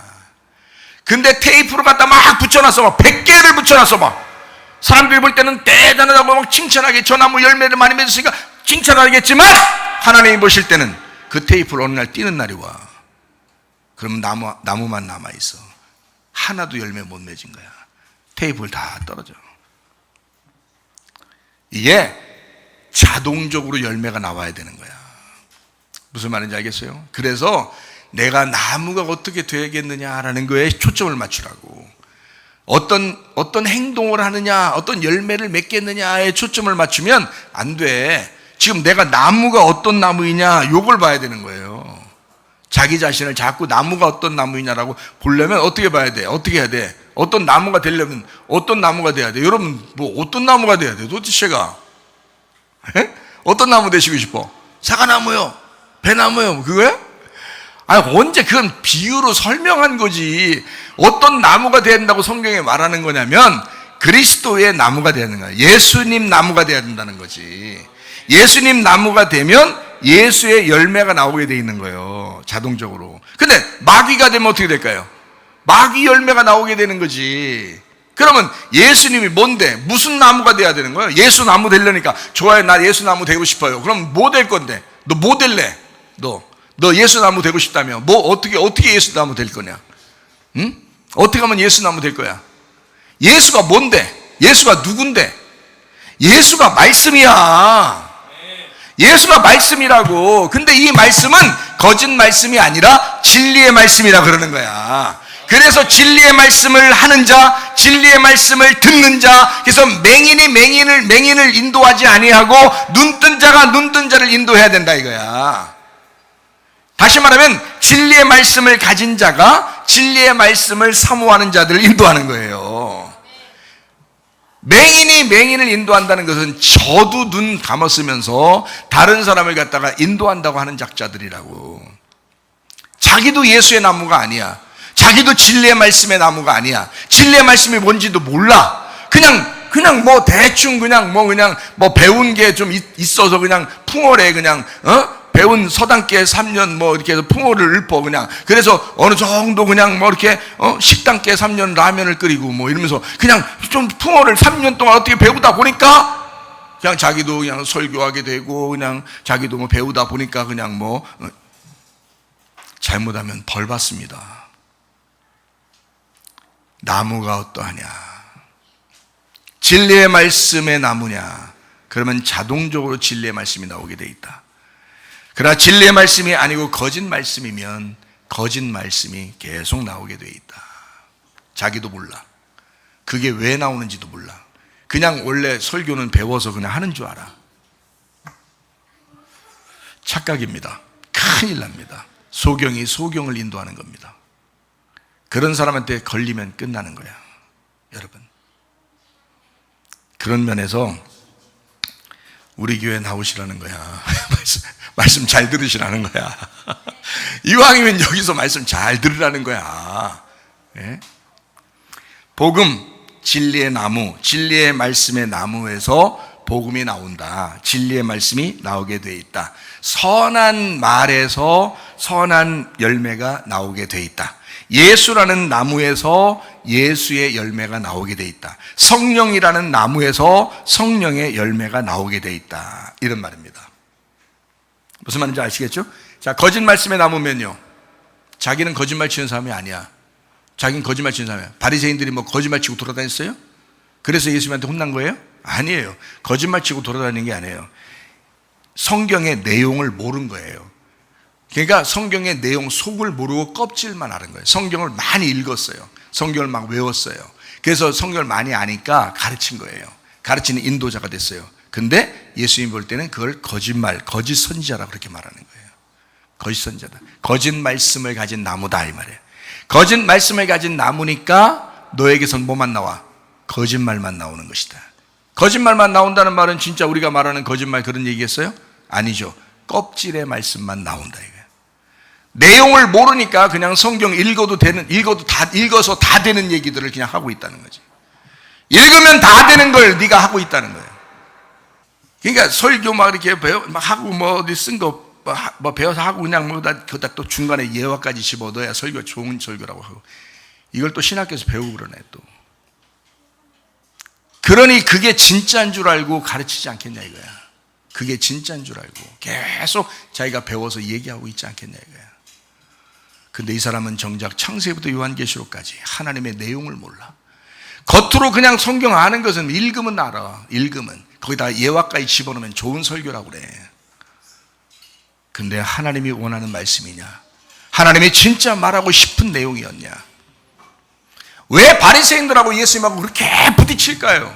근데 테이프로 갖다 막 붙여놨어. 막 100개를 붙여놨어. 막 사람들이 볼 때는 대단하다고 막 칭찬하게, 저 나무 열매를 많이 맺었으니까 칭찬하겠지만 하나님이 보실 때는 그 테이프를 어느 날 띄는 날이 와. 그러면 나무만 남아있어. 하나도 열매 못 맺은 거야. 테이프를 다 떨어져. 이게 자동적으로 열매가 나와야 되는 거야. 무슨 말인지 알겠어요? 그래서 내가 나무가 어떻게 되겠느냐라는 거에 초점을 맞추라고. 어떤 행동을 하느냐, 어떤 열매를 맺겠느냐에 초점을 맞추면 안 돼. 지금 내가 나무가 어떤 나무이냐 요걸 봐야 되는 거예요. 자기 자신을 자꾸 나무가 어떤 나무이냐라고 보려면 어떻게 봐야 돼? 어떻게 해야 돼? 어떤 나무가 되려면 어떤 나무가 돼야 돼? 여러분, 뭐 어떤 나무가 돼야 돼? 도대체가 어떤 나무 되시고 싶어? 사과나무요? 배나무요? 그거야? 아니, 언제 그건 비유로 설명한 거지. 어떤 나무가 돼야 된다고 성경에 말하는 거냐면 그리스도의 나무가 돼야 되는 거야. 예수님 나무가 돼야 된다는 거지. 예수님 나무가 되면 예수의 열매가 나오게 돼 있는 거예요. 자동적으로. 근데 마귀가 되면 어떻게 될까요? 마귀 열매가 나오게 되는 거지. 그러면 예수님이 뭔데? 무슨 나무가 돼야 되는 거예요? 예수 나무 되려니까 좋아요, 나 예수 나무 되고 싶어요. 그럼 뭐 될 건데? 너 뭐 될래? 너 예수 나무 되고 싶다며 뭐 어떻게 예수 나무 될 거냐? 응? 어떻게 하면 예수 나무 될 거야? 예수가 뭔데? 예수가 누군데? 예수가 말씀이야. 예수가 말씀이라고. 근데 이 말씀은 거짓 말씀이 아니라 진리의 말씀이라 그러는 거야. 그래서 진리의 말씀을 하는 자, 진리의 말씀을 듣는 자, 그래서 맹인이 맹인을 인도하지 아니하고 눈뜬 자가 눈뜬 자를 인도해야 된다 이거야. 다시 말하면 진리의 말씀을 가진 자가 진리의 말씀을 사모하는 자들을 인도하는 거예요. 맹인이 맹인을 인도한다는 것은 저도 눈 감았으면서 다른 사람을 갖다가 인도한다고 하는 작자들이라고. 자기도 예수의 나무가 아니야. 자기도 진리의 말씀의 나무가 아니야. 진리의 말씀이 뭔지도 몰라. 그냥 뭐 대충 그냥 배운 게 좀 있어서 그냥 풍월에 그냥 배운 서당계 3년 뭐 이렇게 해서 풍월을 읊어 그냥. 그래서 어느 정도 그냥 뭐 이렇게 식당계 3년 라면을 끓이고 뭐 이러면서 그냥 좀 풍월을 3년 동안 어떻게 배우다 보니까 그냥 자기도 그냥 설교하게 되고 그냥 자기도 뭐 배우다 보니까 그냥 뭐 잘못하면 벌 받습니다. 나무가 어떠하냐? 진리의 말씀의 나무냐? 그러면 자동적으로 진리의 말씀이 나오게 돼 있다. 그러나 진리의 말씀이 아니고 거짓 말씀이면 거짓 말씀이 계속 나오게 돼 있다. 자기도 몰라. 그게 왜 나오는지도 몰라. 그냥 원래 설교는 배워서 그냥 하는 줄 알아. 착각입니다. 큰일 납니다. 소경이 소경을 인도하는 겁니다. 그런 사람한테 걸리면 끝나는 거야, 여러분. 그런 면에서 우리 교회 나오시라는 거야. 말씀 잘 들으시라는 거야. 이왕이면 여기서 말씀 잘 들으라는 거야. 네? 복음, 진리의 나무, 진리의 말씀의 나무에서 복음이 나온다. 진리의 말씀이 나오게 돼 있다. 선한 말에서 선한 열매가 나오게 돼 있다. 예수라는 나무에서 예수의 열매가 나오게 돼 있다. 성령이라는 나무에서 성령의 열매가 나오게 돼 있다. 이런 말입니다. 무슨 말인지 아시겠죠? 자, 거짓 말씀의 나무면요, 자기는 거짓말 치는 사람이 아니야. 자기는 거짓말 치는 사람이야. 바리새인들이 뭐 거짓말 치고 돌아다녔어요? 그래서 예수님한테 혼난 거예요? 아니에요. 거짓말 치고 돌아다니는 게 아니에요. 성경의 내용을 모른 거예요. 그러니까 성경의 내용 속을 모르고 껍질만 아는 거예요. 성경을 많이 읽었어요. 성경을 막 외웠어요. 그래서 성경을 많이 아니까 가르친 거예요. 가르치는 인도자가 됐어요. 근데 예수님 볼 때는 그걸 거짓말, 거짓 선지자라고 그렇게 말하는 거예요. 거짓 선지자다. 거짓 말씀을 가진 나무다 이 말이에요. 거짓 말씀을 가진 나무니까 너에게선 뭐만 나와? 거짓말만 나오는 것이다. 거짓말만 나온다는 말은 진짜 우리가 말하는 거짓말 그런 얘기겠어요? 아니죠. 껍질의 말씀만 나온다 이거예요. 내용을 모르니까 그냥 성경 읽어서 다 되는 얘기들을 그냥 하고 있다는 거지. 읽으면 다 되는 걸 네가 하고 있다는 거예요. 그러니까 설교 막 이렇게 막 하고 뭐 어디 쓴 거 뭐 배워서 하고 그냥 뭐 그다 또 중간에 예화까지 집어넣어야 설교 좋은 설교라고 하고 이걸 또 신학교에서 배우고 그러네 또. 그러니 그게 진짜인 줄 알고 가르치지 않겠냐 이거야. 그게 진짜인 줄 알고 계속 자기가 배워서 얘기하고 있지 않겠냐 이거야. 근데 이 사람은 정작 창세기부터 요한계시록까지 하나님의 내용을 몰라. 겉으로 그냥 성경 아는 것은 읽으면 알아. 읽으면. 거기다 예화까지 집어넣으면 좋은 설교라고 그래. 근데 하나님이 원하는 말씀이냐? 하나님이 진짜 말하고 싶은 내용이었냐? 왜 바리새인들하고 예수님하고 그렇게 부딪힐까요?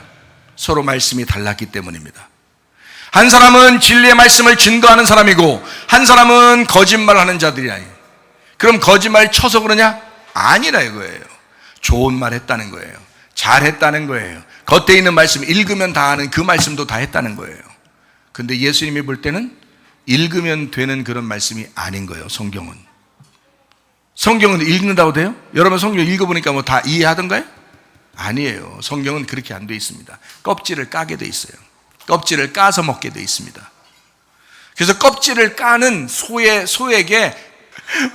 서로 말씀이 달랐기 때문입니다. 한 사람은 진리의 말씀을 증거하는 사람이고 한 사람은 거짓말하는 자들이야. 그럼 거짓말 쳐서 그러냐? 아니라 이거예요. 좋은 말 했다는 거예요. 잘했다는 거예요. 겉에 있는 말씀 읽으면 다 아는 그 말씀도 다 했다는 거예요. 근데 예수님이 볼 때는 읽으면 되는 그런 말씀이 아닌 거예요. 성경은 읽는다고 돼요? 여러분 성경 읽어보니까 뭐 다 이해하던가요? 아니에요. 성경은 그렇게 안 돼 있습니다. 껍질을 까게 돼 있어요. 껍질을 까서 먹게 돼 있습니다. 그래서 껍질을 까는 소에게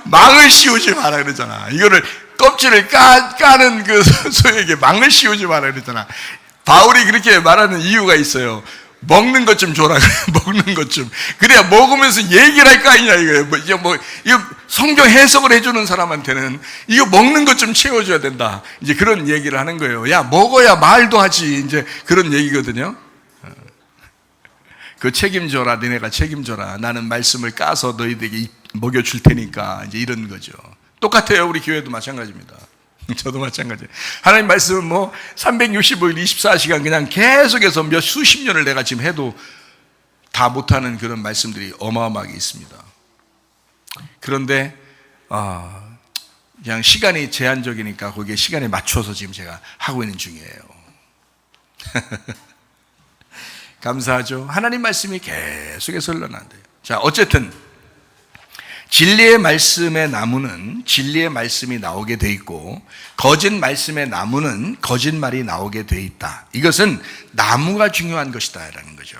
망을 씌우지 마라 그러잖아. 이거를 껍질을 까는 그 소에게 망을 씌우지 마라 그러잖아. 바울이 그렇게 말하는 이유가 있어요. 먹는 것 좀 줘라 그래. 먹는 것 좀. 그래야 먹으면서 얘기를 할 거 아니냐 이거예요. 이거 성경 해석을 해주는 사람한테는 이거 먹는 것 좀 채워줘야 된다. 이제 그런 얘기를 하는 거예요. 야 먹어야 말도 하지. 이제 그런 얘기거든요. 그 책임져라. 너네가 책임져라. 나는 말씀을 까서 너희들에게 먹여줄 테니까. 이제 이런 거죠. 똑같아요. 우리 교회도 마찬가지입니다. 저도 마찬가지예요. 하나님 말씀은 뭐 365일 24시간 그냥 계속해서 몇 수십 년을 내가 지금 해도 다 못하는 그런 말씀들이 어마어마하게 있습니다. 그런데 그냥 시간이 제한적이니까 거기에 시간에 맞춰서 지금 제가 하고 있는 중이에요. 감사하죠. 하나님 말씀이 계속해서 흘러나는데요. 자, 어쨌든 진리의 말씀의 나무는 진리의 말씀이 나오게 돼 있고 거짓 말씀의 나무는 거짓말이 나오게 돼 있다. 이것은 나무가 중요한 것이다라는 거죠.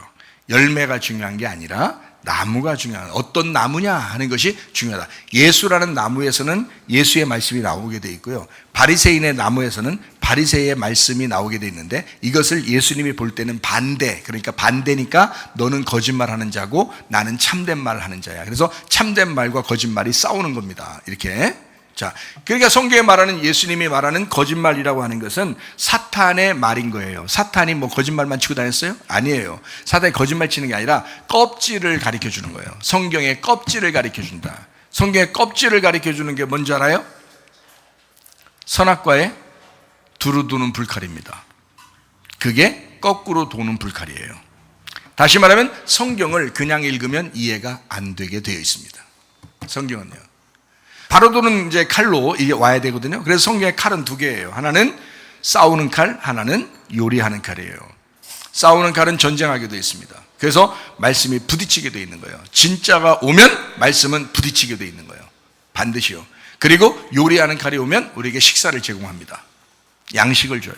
열매가 중요한 게 아니라 나무가 중요한, 어떤 나무냐 하는 것이 중요하다. 예수라는 나무에서는 예수의 말씀이 나오게 돼 있고요, 바리새인의 나무에서는 바리새의 말씀이 나오게 돼 있는데, 이것을 예수님이 볼 때는 반대, 그러니까 반대니까 너는 거짓말하는 자고 나는 참된 말을 하는 자야. 그래서 참된 말과 거짓말이 싸우는 겁니다. 이렇게. 자, 그러니까 성경에 말하는, 예수님이 말하는 거짓말이라고 하는 것은 사탄의 말인 거예요. 사탄이 뭐 거짓말만 치고 다녔어요? 아니에요. 사탄이 거짓말 치는 게 아니라 껍질을 가르쳐 주는 거예요. 성경의 껍질을 가르쳐 준다. 성경의 껍질을 가르쳐 주는 게 뭔지 알아요? 선악과의 두루 도는 불칼입니다. 그게 거꾸로 도는 불칼이에요. 다시 말하면 성경을 그냥 읽으면 이해가 안 되게 되어 있습니다. 성경은요. 바로 도는 이제 칼로 이게 와야 되거든요. 그래서 성경의 칼은 두 개예요. 하나는 싸우는 칼, 하나는 요리하는 칼이에요. 싸우는 칼은 전쟁하게 되어 있습니다. 그래서 말씀이 부딪히게 되어 있는 거예요. 진짜가 오면 말씀은 부딪히게 되어 있는 거예요. 반드시요. 그리고 요리하는 칼이 오면 우리에게 식사를 제공합니다. 양식을 줘요.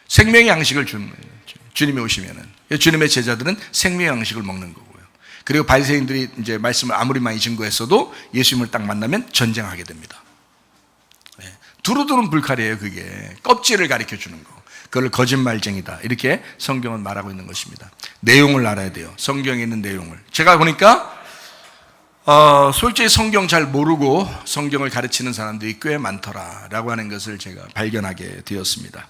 생명의 양식을 주는 거예요. 주님이 오시면은. 주님의 제자들은 생명의 양식을 먹는 거고요. 그리고 바리새인들이 이제 말씀을 아무리 많이 증거했어도 예수님을 딱 만나면 전쟁하게 됩니다. 두루두루 불칼이에요. 그게 껍질을 가르쳐 주는 거. 그걸 거짓말쟁이다, 이렇게 성경은 말하고 있는 것입니다. 내용을 알아야 돼요. 성경에 있는 내용을. 제가 보니까 솔직히 성경 잘 모르고 성경을 가르치는 사람들이 꽤 많더라라고 하는 것을 제가 발견하게 되었습니다.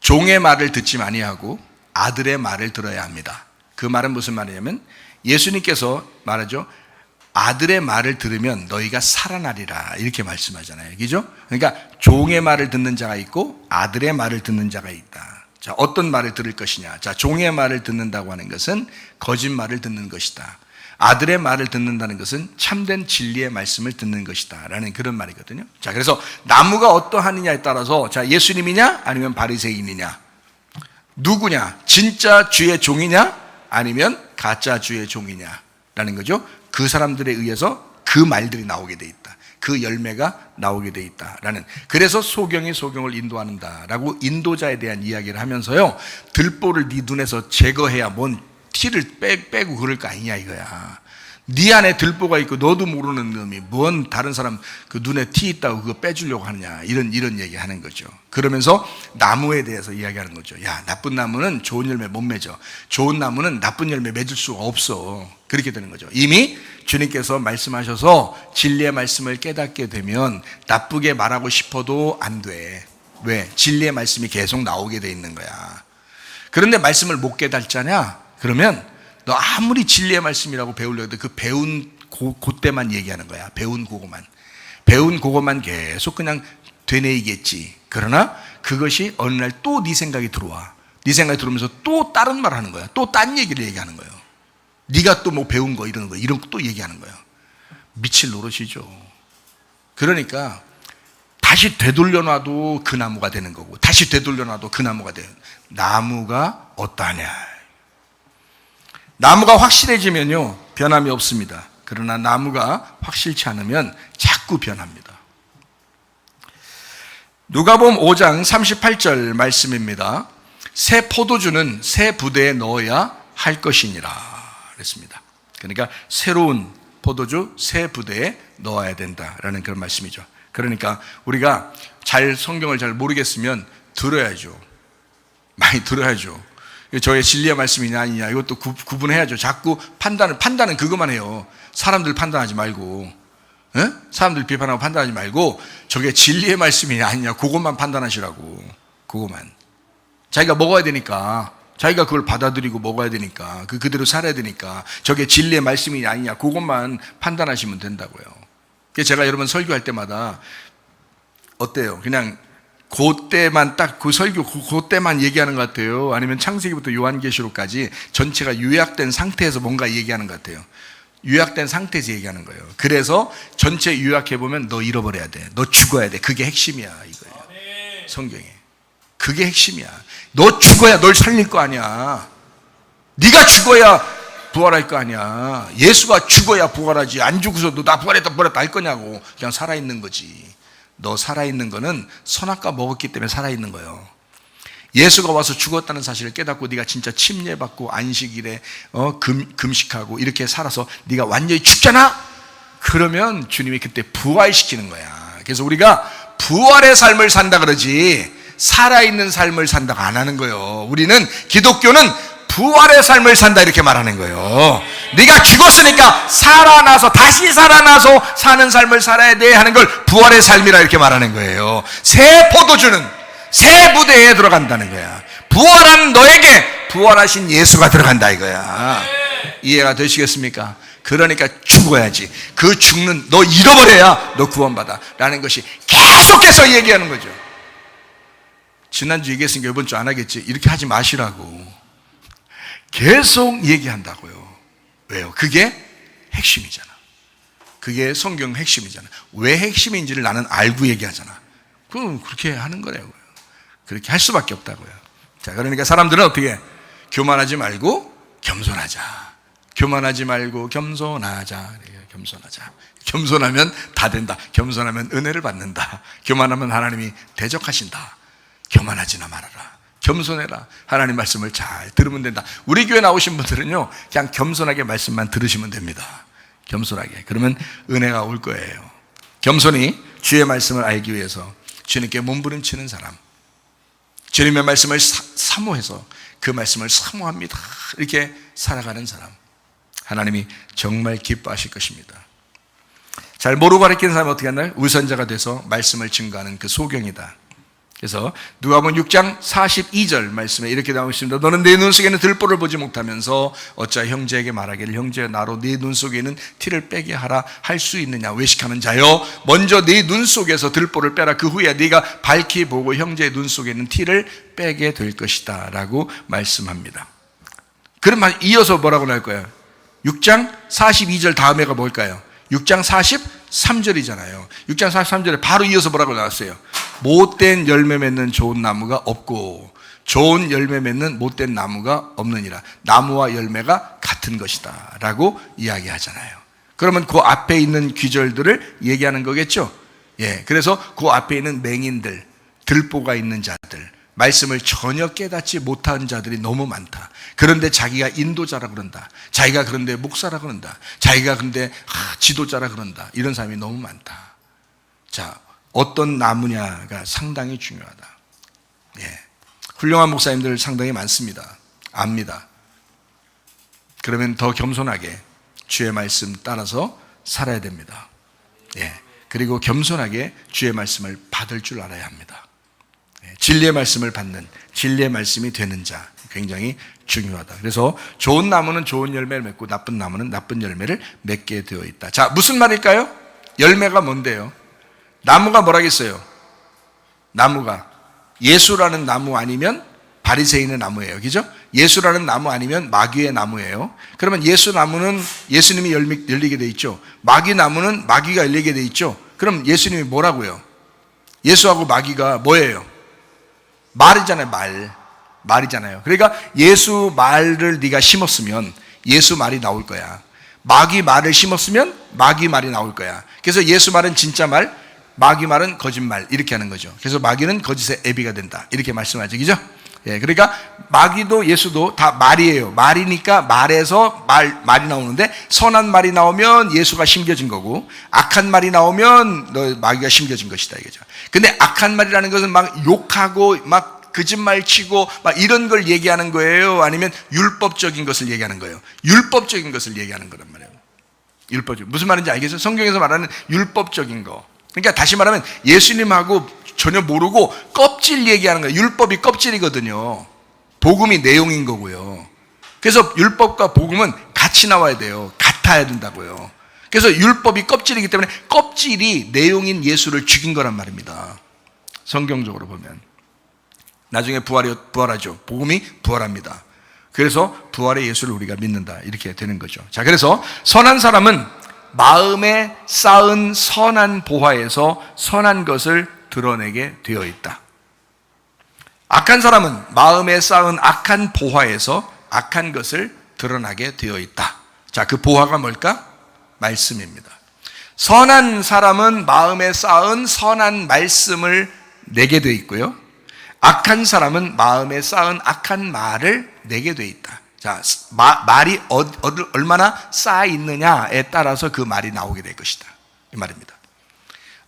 종의 말을 듣지 아니하고 아들의 말을 들어야 합니다. 그 말은 무슨 말이냐면, 예수님께서 말하죠. 아들의 말을 들으면 너희가 살아나리라, 이렇게 말씀하잖아요. 그죠? 그러니까 종의 말을 듣는 자가 있고 아들의 말을 듣는 자가 있다. 자, 어떤 말을 들을 것이냐? 자, 종의 말을 듣는다고 하는 것은 거짓말을 듣는 것이다. 아들의 말을 듣는다는 것은 참된 진리의 말씀을 듣는 것이다 라는 그런 말이거든요. 자, 그래서 나무가 어떠하느냐에 따라서, 자, 예수님이냐 아니면 바리새인이냐, 누구냐, 진짜 주의 종이냐 아니면 가짜 주의 종이냐라는 거죠. 그 사람들에 의해서 그 말들이 나오게 돼 있다. 그 열매가 나오게 돼 있다라는. 그래서 소경이 소경을 인도하는다라고 인도자에 대한 이야기를 하면서요, 들보를 네 눈에서 제거해야 뭔 티를 빼고 그럴 거 아니냐 이거야. 네 안에 들보가 있고 너도 모르는 놈이 뭔 다른 사람 그 눈에 티 있다고 그거 빼주려고 하느냐, 이런 얘기 하는 거죠. 그러면서 나무에 대해서 이야기하는 거죠. 야, 나쁜 나무는 좋은 열매 못 맺어. 좋은 나무는 나쁜 열매 맺을 수가 없어. 그렇게 되는 거죠. 이미 주님께서 말씀하셔서 진리의 말씀을 깨닫게 되면 나쁘게 말하고 싶어도 안 돼. 왜? 진리의 말씀이 계속 나오게 돼 있는 거야. 그런데 말씀을 못 깨닫잖아. 그러면 너 아무리 진리의 말씀이라고 배우려고 해도 그 배운 그때만 얘기하는 거야. 배운 그것만 계속 그냥 되뇌이겠지. 그러나 그것이 어느 날 또 네 생각이 들어와. 네 생각이 들어오면서 또 다른 말 하는 거야. 또 딴 얘기를 얘기하는 거예요. 네가 또 뭐 배운 거 이런 거 또 얘기하는 거예요. 미칠 노릇이죠. 그러니까 다시 되돌려놔도 그 나무가 되는 거고, 다시 되돌려놔도 그 나무가 돼요. 나무가 어떠하냐. 나무가 확실해지면요 변함이 없습니다. 그러나 나무가 확실치 않으면 자꾸 변합니다. 누가복음 5장 38절 말씀입니다. 새 포도주는 새 부대에 넣어야 할 것이니라 그랬습니다. 그러니까 새로운 포도주 새 부대에 넣어야 된다라는 그런 말씀이죠. 그러니까 우리가 성경을 잘 모르겠으면 들어야죠. 많이 들어야죠. 저의 진리의 말씀이냐 아니냐 이것도 구분해야죠. 자꾸 판단은 그것만 해요. 사람들 판단하지 말고, 사람들 비판하고 판단하지 말고 저게 진리의 말씀이냐 아니냐 그것만 판단하시라고. 그것만. 자기가 먹어야 되니까, 자기가 그걸 받아들이고 먹어야 되니까, 그대로 살아야 되니까 저게 진리의 말씀이냐 아니냐 그것만 판단하시면 된다고요. 제가 여러분 설교할 때마다 어때요? 그냥 그때만 딱 그 설교 그때만 얘기하는 것 같아요? 아니면 창세기부터 요한계시록까지 전체가 요약된 상태에서 뭔가 얘기하는 것 같아요? 요약된 상태에서 얘기하는 거예요. 그래서 전체 요약해보면 너 잃어버려야 돼. 너 죽어야 돼. 그게 핵심이야 이거예요. 성경에. 그게 핵심이야. 너 죽어야 널 살릴 거 아니야. 네가 죽어야 부활할 거 아니야. 예수가 죽어야 부활하지. 안 죽어서도 나 부활했다 할 거냐고. 그냥 살아있는 거지. 너 살아있는 거는 선악과 먹었기 때문에 살아있는 거예요. 예수가 와서 죽었다는 사실을 깨닫고 네가 진짜 침례받고 안식일에 금식하고 이렇게 살아서 네가 완전히 죽잖아? 그러면 주님이 그때 부활시키는 거야. 그래서 우리가 부활의 삶을 산다 그러지 살아있는 삶을 산다고 안 하는 거예요. 우리는 기독교는 부활의 삶을 산다 이렇게 말하는 거예요. 네가 죽었으니까 살아나서 다시 살아나서 사는 삶을 살아야 돼 하는 걸 부활의 삶이라 이렇게 말하는 거예요. 새 포도주는 새 부대에 들어간다는 거야. 부활한 너에게 부활하신 예수가 들어간다 이거야. 이해가 되시겠습니까? 그러니까 죽어야지. 그 죽는 너 잃어버려야 너 구원받아 라는 것이 계속해서 얘기하는 거죠. 지난주 얘기했으니까 이번 주 안 하겠지. 이렇게 하지 마시라고 계속 얘기한다고요. 왜요? 그게 핵심이잖아. 그게 성경 핵심이잖아. 왜 핵심인지를 나는 알고 얘기하잖아. 그럼 그렇게 하는 거라고요. 그렇게 할 수밖에 없다고요. 자, 그러니까 사람들은 어떻게 교만하지 말고 겸손하자. 교만하지 말고 겸손하자. 겸손하자. 겸손하면 다 된다. 겸손하면 은혜를 받는다. 교만하면 하나님이 대적하신다. 교만하지나 말아라. 겸손해라. 하나님 말씀을 잘 들으면 된다. 우리 교회 나오신 분들은요, 그냥 겸손하게 말씀만 들으시면 됩니다. 겸손하게. 그러면 은혜가 올 거예요. 겸손히 주의 말씀을 알기 위해서 주님께 몸부림치는 사람, 주님의 말씀을 사모해서 그 말씀을 사모합니다. 이렇게 살아가는 사람, 하나님이 정말 기뻐하실 것입니다. 잘 모르고 가르치는 사람이 어떻게 하나요? 우선자가 돼서 말씀을 증거하는 그 소경이다. 그래서 누가복음 6장 42절 말씀에 이렇게 나오고 있습니다. 너는 내 눈 속에는 들보를 보지 못하면서 어찌 형제에게 말하기를 형제여 나로 네 눈 속에는 티를 빼게 하라 할 수 있느냐. 외식하는 자여 먼저 네 눈 속에서 들보를 빼라. 그 후에 네가 밝히 보고 형제의 눈 속에 있는 티를 빼게 될 것이다 라고 말씀합니다. 그럼 이어서 뭐라고 나올 거예요? 6장 42절 다음에가 뭘까요? 6장 43절이잖아요. 6장 43절에 바로 이어서 뭐라고 나왔어요? 못된 열매 맺는 좋은 나무가 없고 좋은 열매 맺는 못된 나무가 없느니라. 나무와 열매가 같은 것이다 라고 이야기하잖아요. 그러면 그 앞에 있는 귀절들을 얘기하는 거겠죠. 예, 그래서 그 앞에 있는 맹인들, 들보가 있는 자들, 말씀을 전혀 깨닫지 못한 자들이 너무 많다. 그런데 자기가 인도자라 그런다. 자기가 그런데 목사라 그런다. 자기가 그런데 지도자라 그런다. 이런 사람이 너무 많다. 자, 어떤 나무냐가 상당히 중요하다. 예, 훌륭한 목사님들 상당히 많습니다. 압니다. 그러면 더 겸손하게 주의 말씀 따라서 살아야 됩니다. 예, 그리고 겸손하게 주의 말씀을 받을 줄 알아야 합니다. 진리의 말씀을 받는, 진리의 말씀이 되는 자, 굉장히 중요하다. 그래서 좋은 나무는 좋은 열매를 맺고 나쁜 나무는 나쁜 열매를 맺게 되어 있다. 자, 무슨 말일까요? 열매가 뭔데요? 나무가 뭐라겠어요? 나무가 예수라는 나무 아니면 바리새인의 나무예요. 그죠? 예수라는 나무 아니면 마귀의 나무예요. 그러면 예수 나무는 예수님이 열리게 돼 있죠. 마귀 나무는 마귀가 열리게 돼 있죠. 그럼 예수님이 뭐라고요? 예수하고 마귀가 뭐예요? 말이잖아요. 말이잖아요. 그러니까 예수 말을 네가 심었으면 예수 말이 나올 거야. 마귀 말을 심었으면 마귀 말이 나올 거야. 그래서 예수 말은 진짜 말, 마귀 말은 거짓말, 이렇게 하는 거죠. 그래서 마귀는 거짓의 애비가 된다, 이렇게 말씀하죠. 그죠? 예, 그러니까 마귀도 예수도 다 말이에요. 말이니까 말에서 말이 나오는데, 선한 말이 나오면 예수가 심겨진 거고, 악한 말이 나오면 너 마귀가 심겨진 것이다 이거죠. 근데 악한 말이라는 것은 막 욕하고 막 거짓말 치고 막 이런 걸 얘기하는 거예요? 아니면 율법적인 것을 얘기하는 거예요? 율법적인 것을 얘기하는 거란 말이에요. 율법적. 무슨 말인지 알겠어요? 성경에서 말하는 율법적인 거. 그러니까 다시 말하면 예수님하고 전혀 모르고 껍질 얘기하는 거예요. 율법이 껍질이거든요. 복음이 내용인 거고요. 그래서 율법과 복음은 같이 나와야 돼요. 같아야 된다고요. 그래서 율법이 껍질이기 때문에 껍질이 내용인 예수를 죽인 거란 말입니다. 성경적으로 보면. 나중에 부활하죠. 복음이 부활합니다. 그래서 부활의 예수를 우리가 믿는다, 이렇게 되는 거죠. 자, 그래서 선한 사람은 마음에 쌓은 선한 보화에서 선한 것을 드러내게 되어 있다. 악한 사람은 마음에 쌓은 악한 보화에서 악한 것을 드러나게 되어 있다. 자, 그 보화가 뭘까? 말씀입니다. 선한 사람은 마음에 쌓은 선한 말씀을 내게 되어 있고요, 악한 사람은 마음에 쌓은 악한 말을 내게 되어 있다. 자, 말이 얼마나 쌓여 있느냐에 따라서 그 말이 나오게 될 것이다, 이 말입니다.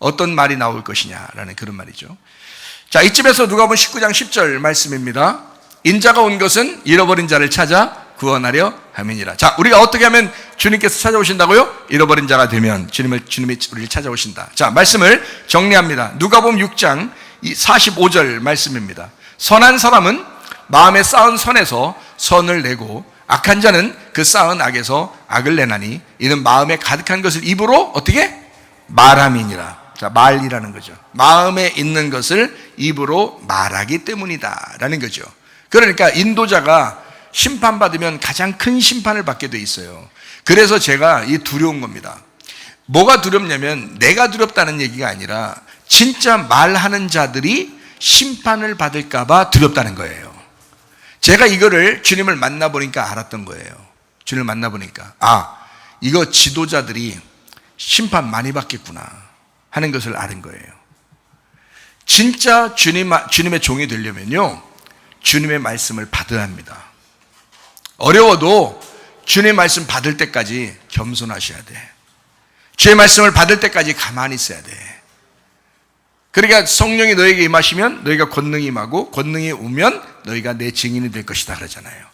어떤 말이 나올 것이냐라는 그런 말이죠. 자, 이쯤에서 누가복음 19장 10절 말씀입니다. 인자가 온 것은 잃어버린 자를 찾아 구원하려 함이니라. 자, 우리가 어떻게 하면 주님께서 찾아오신다고요? 잃어버린 자가 되면 주님이 우리를 찾아오신다. 자, 말씀을 정리합니다. 누가복음 6장 45절 말씀입니다. 선한 사람은 마음에 쌓은 선에서 선을 내고 악한 자는 그 쌓은 악에서 악을 내나니 이는 마음에 가득한 것을 입으로 어떻게? 말함이니라. 자, 말이라는 거죠. 마음에 있는 것을 입으로 말하기 때문이다 라는 거죠. 그러니까 인도자가 심판받으면 가장 큰 심판을 받게 돼 있어요. 그래서 제가 이 두려운 겁니다. 뭐가 두렵냐면 내가 두렵다는 얘기가 아니라 진짜 말하는 자들이 심판을 받을까 봐 두렵다는 거예요. 제가 이거를 주님을 만나보니까 알았던 거예요. 주님을 만나보니까 이거 지도자들이 심판 많이 받겠구나 하는 것을 아는 거예요. 진짜 주님의 종이 되려면요, 주님의 말씀을 받아야 합니다. 어려워도 주님의 말씀 받을 때까지 겸손하셔야 돼. 주의 말씀을 받을 때까지 가만히 있어야 돼. 그러니까 성령이 너에게 임하시면 너희가 권능이 임하고 권능이 오면 너희가 내 증인이 될 것이다 그러잖아요.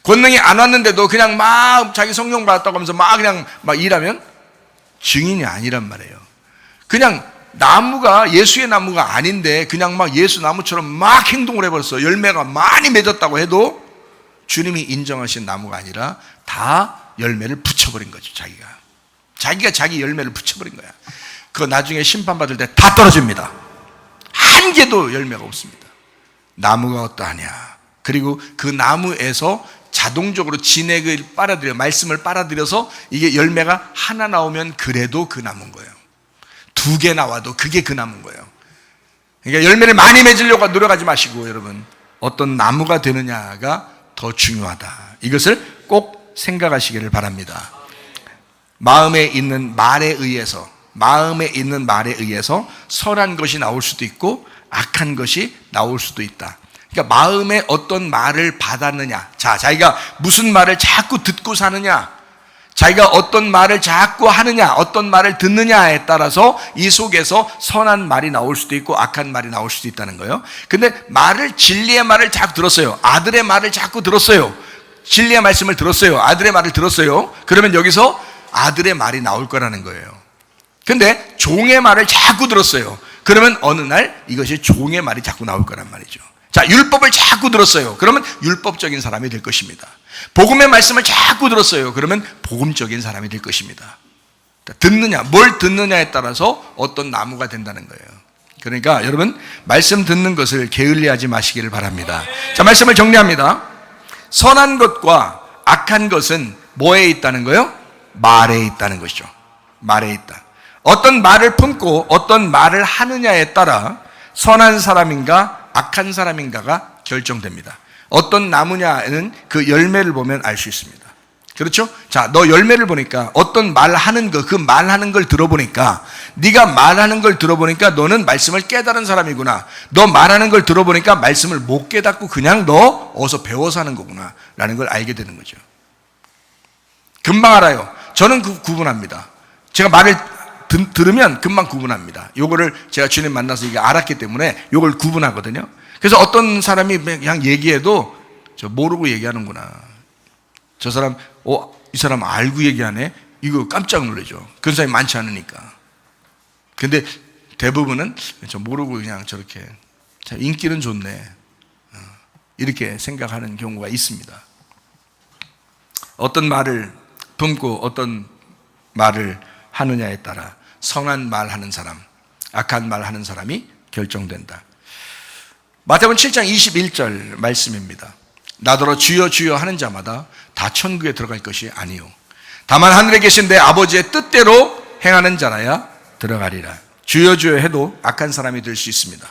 권능이 안 왔는데도 그냥 막 자기 성령 받았다고 하면서 그냥 일하면 증인이 아니란 말이에요. 그냥 나무가 예수의 나무가 아닌데 그냥 예수 나무처럼 막 행동을 해버렸어. 열매가 많이 맺었다고 해도 주님이 인정하신 나무가 아니라 다 열매를 붙여버린 거죠. 자기가 자기 열매를 붙여버린 거야. 그거 나중에 심판받을 때 다 떨어집니다. 한 개도 열매가 없습니다. 나무가 어떠하냐. 그리고 그 나무에서 자동적으로 진액을 빨아들여, 말씀을 빨아들여서 이게 열매가 하나 나오면 그래도 그 나무인 거예요. 2개 나와도 그게 그 나무인 거예요. 그러니까 열매를 많이 맺으려고 노력하지 마시고 여러분, 어떤 나무가 되느냐가 더 중요하다. 이것을 꼭 생각하시기를 바랍니다. 마음에 있는 말에 의해서 선한 것이 나올 수도 있고 악한 것이 나올 수도 있다. 그러니까 마음에 어떤 말을 받았느냐, 자기가 무슨 말을 자꾸 듣고 사느냐, 자기가 어떤 말을 자꾸 하느냐, 어떤 말을 듣느냐에 따라서 이 속에서 선한 말이 나올 수도 있고 악한 말이 나올 수도 있다는 거예요. 근데 진리의 말을 자꾸 들었어요. 아들의 말을 자꾸 들었어요. 진리의 말씀을 들었어요. 아들의 말을 들었어요. 그러면 여기서 아들의 말이 나올 거라는 거예요. 근데 종의 말을 자꾸 들었어요. 그러면 어느 날 이것이 종의 말이 자꾸 나올 거란 말이죠. 자, 율법을 자꾸 들었어요. 그러면 율법적인 사람이 될 것입니다. 복음의 말씀을 자꾸 들었어요. 그러면 복음적인 사람이 될 것입니다. 뭘 듣느냐에 따라서 어떤 나무가 된다는 거예요. 그러니까 여러분, 말씀 듣는 것을 게을리하지 마시기를 바랍니다. 자, 말씀을 정리합니다. 선한 것과 악한 것은 뭐에 있다는 거예요? 말에 있다는 것이죠. 말에 있다. 어떤 말을 품고 어떤 말을 하느냐에 따라 선한 사람인가 악한 사람인가가 결정됩니다. 어떤 나무냐는 그 열매를 보면 알 수 있습니다. 그렇죠? 자, 너 열매를 보니까 어떤 말하는 거, 그 말하는 걸 들어보니까, 네가 말하는 걸 들어보니까 너는 말씀을 깨달은 사람이구나. 너 말하는 걸 들어보니까 말씀을 못 깨닫고 그냥 너 어서 배워서 하는 거구나 라는 걸 알게 되는 거죠. 금방 알아요. 저는 구분합니다. 제가 말을 들으면 금방 구분합니다. 요거를 제가 주님 만나서 이게 알았기 때문에 요걸 구분하거든요. 그래서 어떤 사람이 그냥 얘기해도 저 모르고 얘기하는구나. 저 사람, 이 사람 알고 얘기하네? 이거 깜짝 놀라죠. 그런 사람이 많지 않으니까. 근데 대부분은 저 모르고 그냥 저렇게 참 인기는 좋네, 이렇게 생각하는 경우가 있습니다. 어떤 말을 품고 어떤 말을 하느냐에 따라 선한 말 하는 사람, 악한 말 하는 사람이 결정된다. 마태복음 7장 21절 말씀입니다. 나더러 주여 주여 하는 자마다 다 천국에 들어갈 것이 아니요 다만 하늘에 계신 내 아버지의 뜻대로 행하는 자라야 들어가리라. 주여 주여 해도 악한 사람이 될 수 있습니다.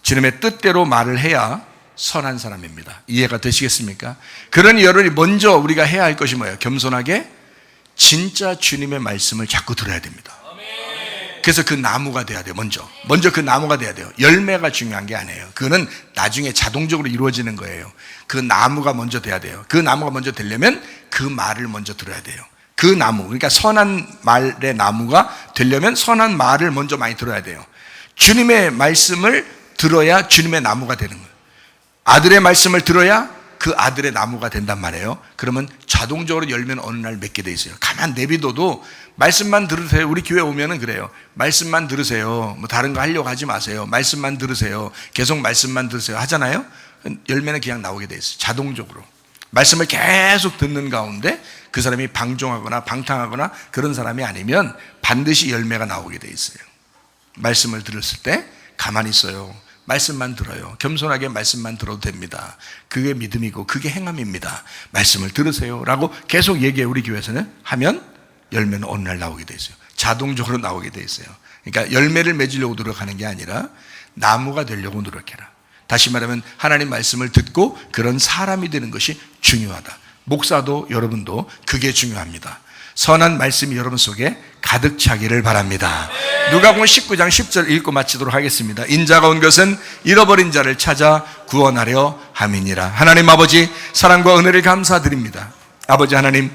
주님의 뜻대로 말을 해야 선한 사람입니다. 이해가 되시겠습니까? 그러니 여러분이 먼저 우리가 해야 할 것이 뭐예요? 겸손하게 진짜 주님의 말씀을 자꾸 들어야 됩니다. 그래서 그 나무가 돼야 돼요. 먼저 그 나무가 돼야 돼요. 열매가 중요한 게 아니에요. 그거는 나중에 자동적으로 이루어지는 거예요. 그 나무가 먼저 돼야 돼요. 그 나무가 먼저 되려면 그 말을 먼저 들어야 돼요. 그 나무, 그러니까 선한 말의 나무가 되려면 선한 말을 먼저 많이 들어야 돼요. 주님의 말씀을 들어야 주님의 나무가 되는 거예요. 아들의 말씀을 들어야 그 아들의 나무가 된단 말이에요. 그러면 자동적으로 열매는 어느 날 맺게 돼 있어요. 가만 내비둬도 말씀만 들으세요. 우리 교회 오면은 그래요. 말씀만 들으세요. 뭐 다른 거 하려고 하지 마세요. 말씀만 들으세요. 계속 말씀만 들으세요 하잖아요. 열매는 그냥 나오게 돼 있어요. 자동적으로. 말씀을 계속 듣는 가운데 그 사람이 방종하거나 방탕하거나 그런 사람이 아니면 반드시 열매가 나오게 돼 있어요. 말씀을 들었을 때 가만히 있어요. 말씀만 들어요. 겸손하게 말씀만 들어도 됩니다. 그게 믿음이고 그게 행함입니다. 말씀을 들으세요 라고 계속 얘기해. 우리 교회에서는 하면 열매는 어느 날 나오게 돼 있어요. 자동적으로 나오게 돼 있어요. 그러니까 열매를 맺으려고 노력하는 게 아니라 나무가 되려고 노력해라. 다시 말하면 하나님 말씀을 듣고 그런 사람이 되는 것이 중요하다. 목사도 여러분도 그게 중요합니다. 선한 말씀이 여러분 속에 가득 차기를 바랍니다. 누가복음 19장 10절 읽고 마치도록 하겠습니다. 인자가 온 것은 잃어버린 자를 찾아 구원하려 함이니라. 하나님 아버지, 사랑과 은혜를 감사드립니다. 아버지 하나님,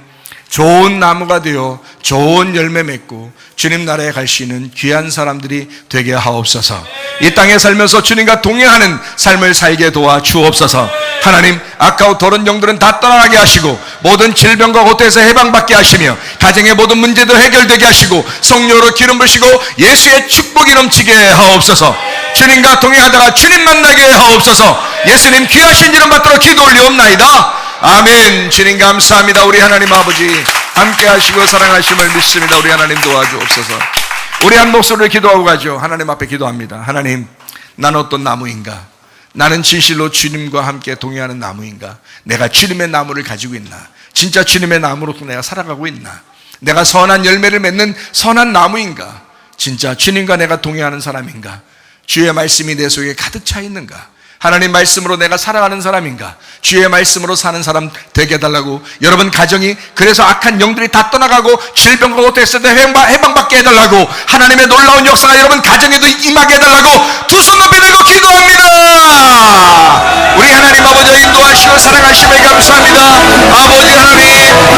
좋은 나무가 되어 좋은 열매 맺고 주님 나라에 갈 수 있는 귀한 사람들이 되게 하옵소서. 이 땅에 살면서 주님과 동행하는 삶을 살게 도와 주옵소서. 하나님, 아까운 더러운 영들은 다 떠나가게 하시고 모든 질병과 고통에서 해방받게 하시며 가정의 모든 문제도 해결되게 하시고 성령으로 기름 부으시고 예수의 축복이 넘치게 하옵소서. 주님과 동행하다가 주님 만나게 하옵소서. 예수님 귀하신 이름 받들어 기도 올리옵나이다. 아멘. 주님 감사합니다. 우리 하나님 아버지 함께 하시고 사랑하심을 믿습니다. 우리 하나님 도와주옵소서. 우리 한 목소리를 기도하고 가죠. 하나님 앞에 기도합니다. 하나님, 나는 어떤 나무인가? 나는 진실로 주님과 함께 동행하는 나무인가? 내가 주님의 나무를 가지고 있나? 진짜 주님의 나무로 내가 살아가고 있나? 내가 선한 열매를 맺는 선한 나무인가? 진짜 주님과 내가 동행하는 사람인가? 주의 말씀이 내 속에 가득 차 있는가? 하나님 말씀으로 내가 살아가는 사람인가? 주의 말씀으로 사는 사람 되게 해달라고. 여러분 가정이 그래서 악한 영들이 다 떠나가고 질병과 고통에서 해방받게 해달라고. 하나님의 놀라운 역사가 여러분 가정에도 임하게 해달라고 두 손 높이 들고 기도합니다. 우리 하나님 아버지 인도하시고 사랑하심에 감사합니다. 아버지 하나님,